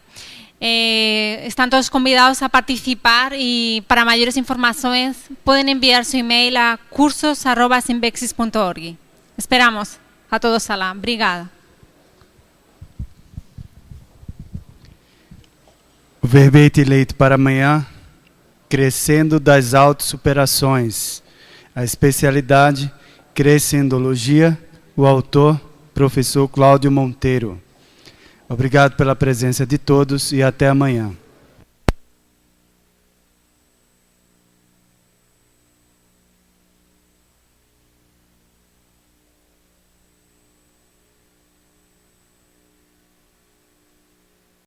Estão todos convidados a participar e para maiores informações podem enviar seu e-mail a cursos@simbexis.org. Esperamos a todos lá. Obrigada. O verbete eleito para amanhã, Crescendo das Autossuperações. A especialidade, Crescendologia, o autor, professor Cláudio Monteiro. Obrigado pela presença de todos e até amanhã.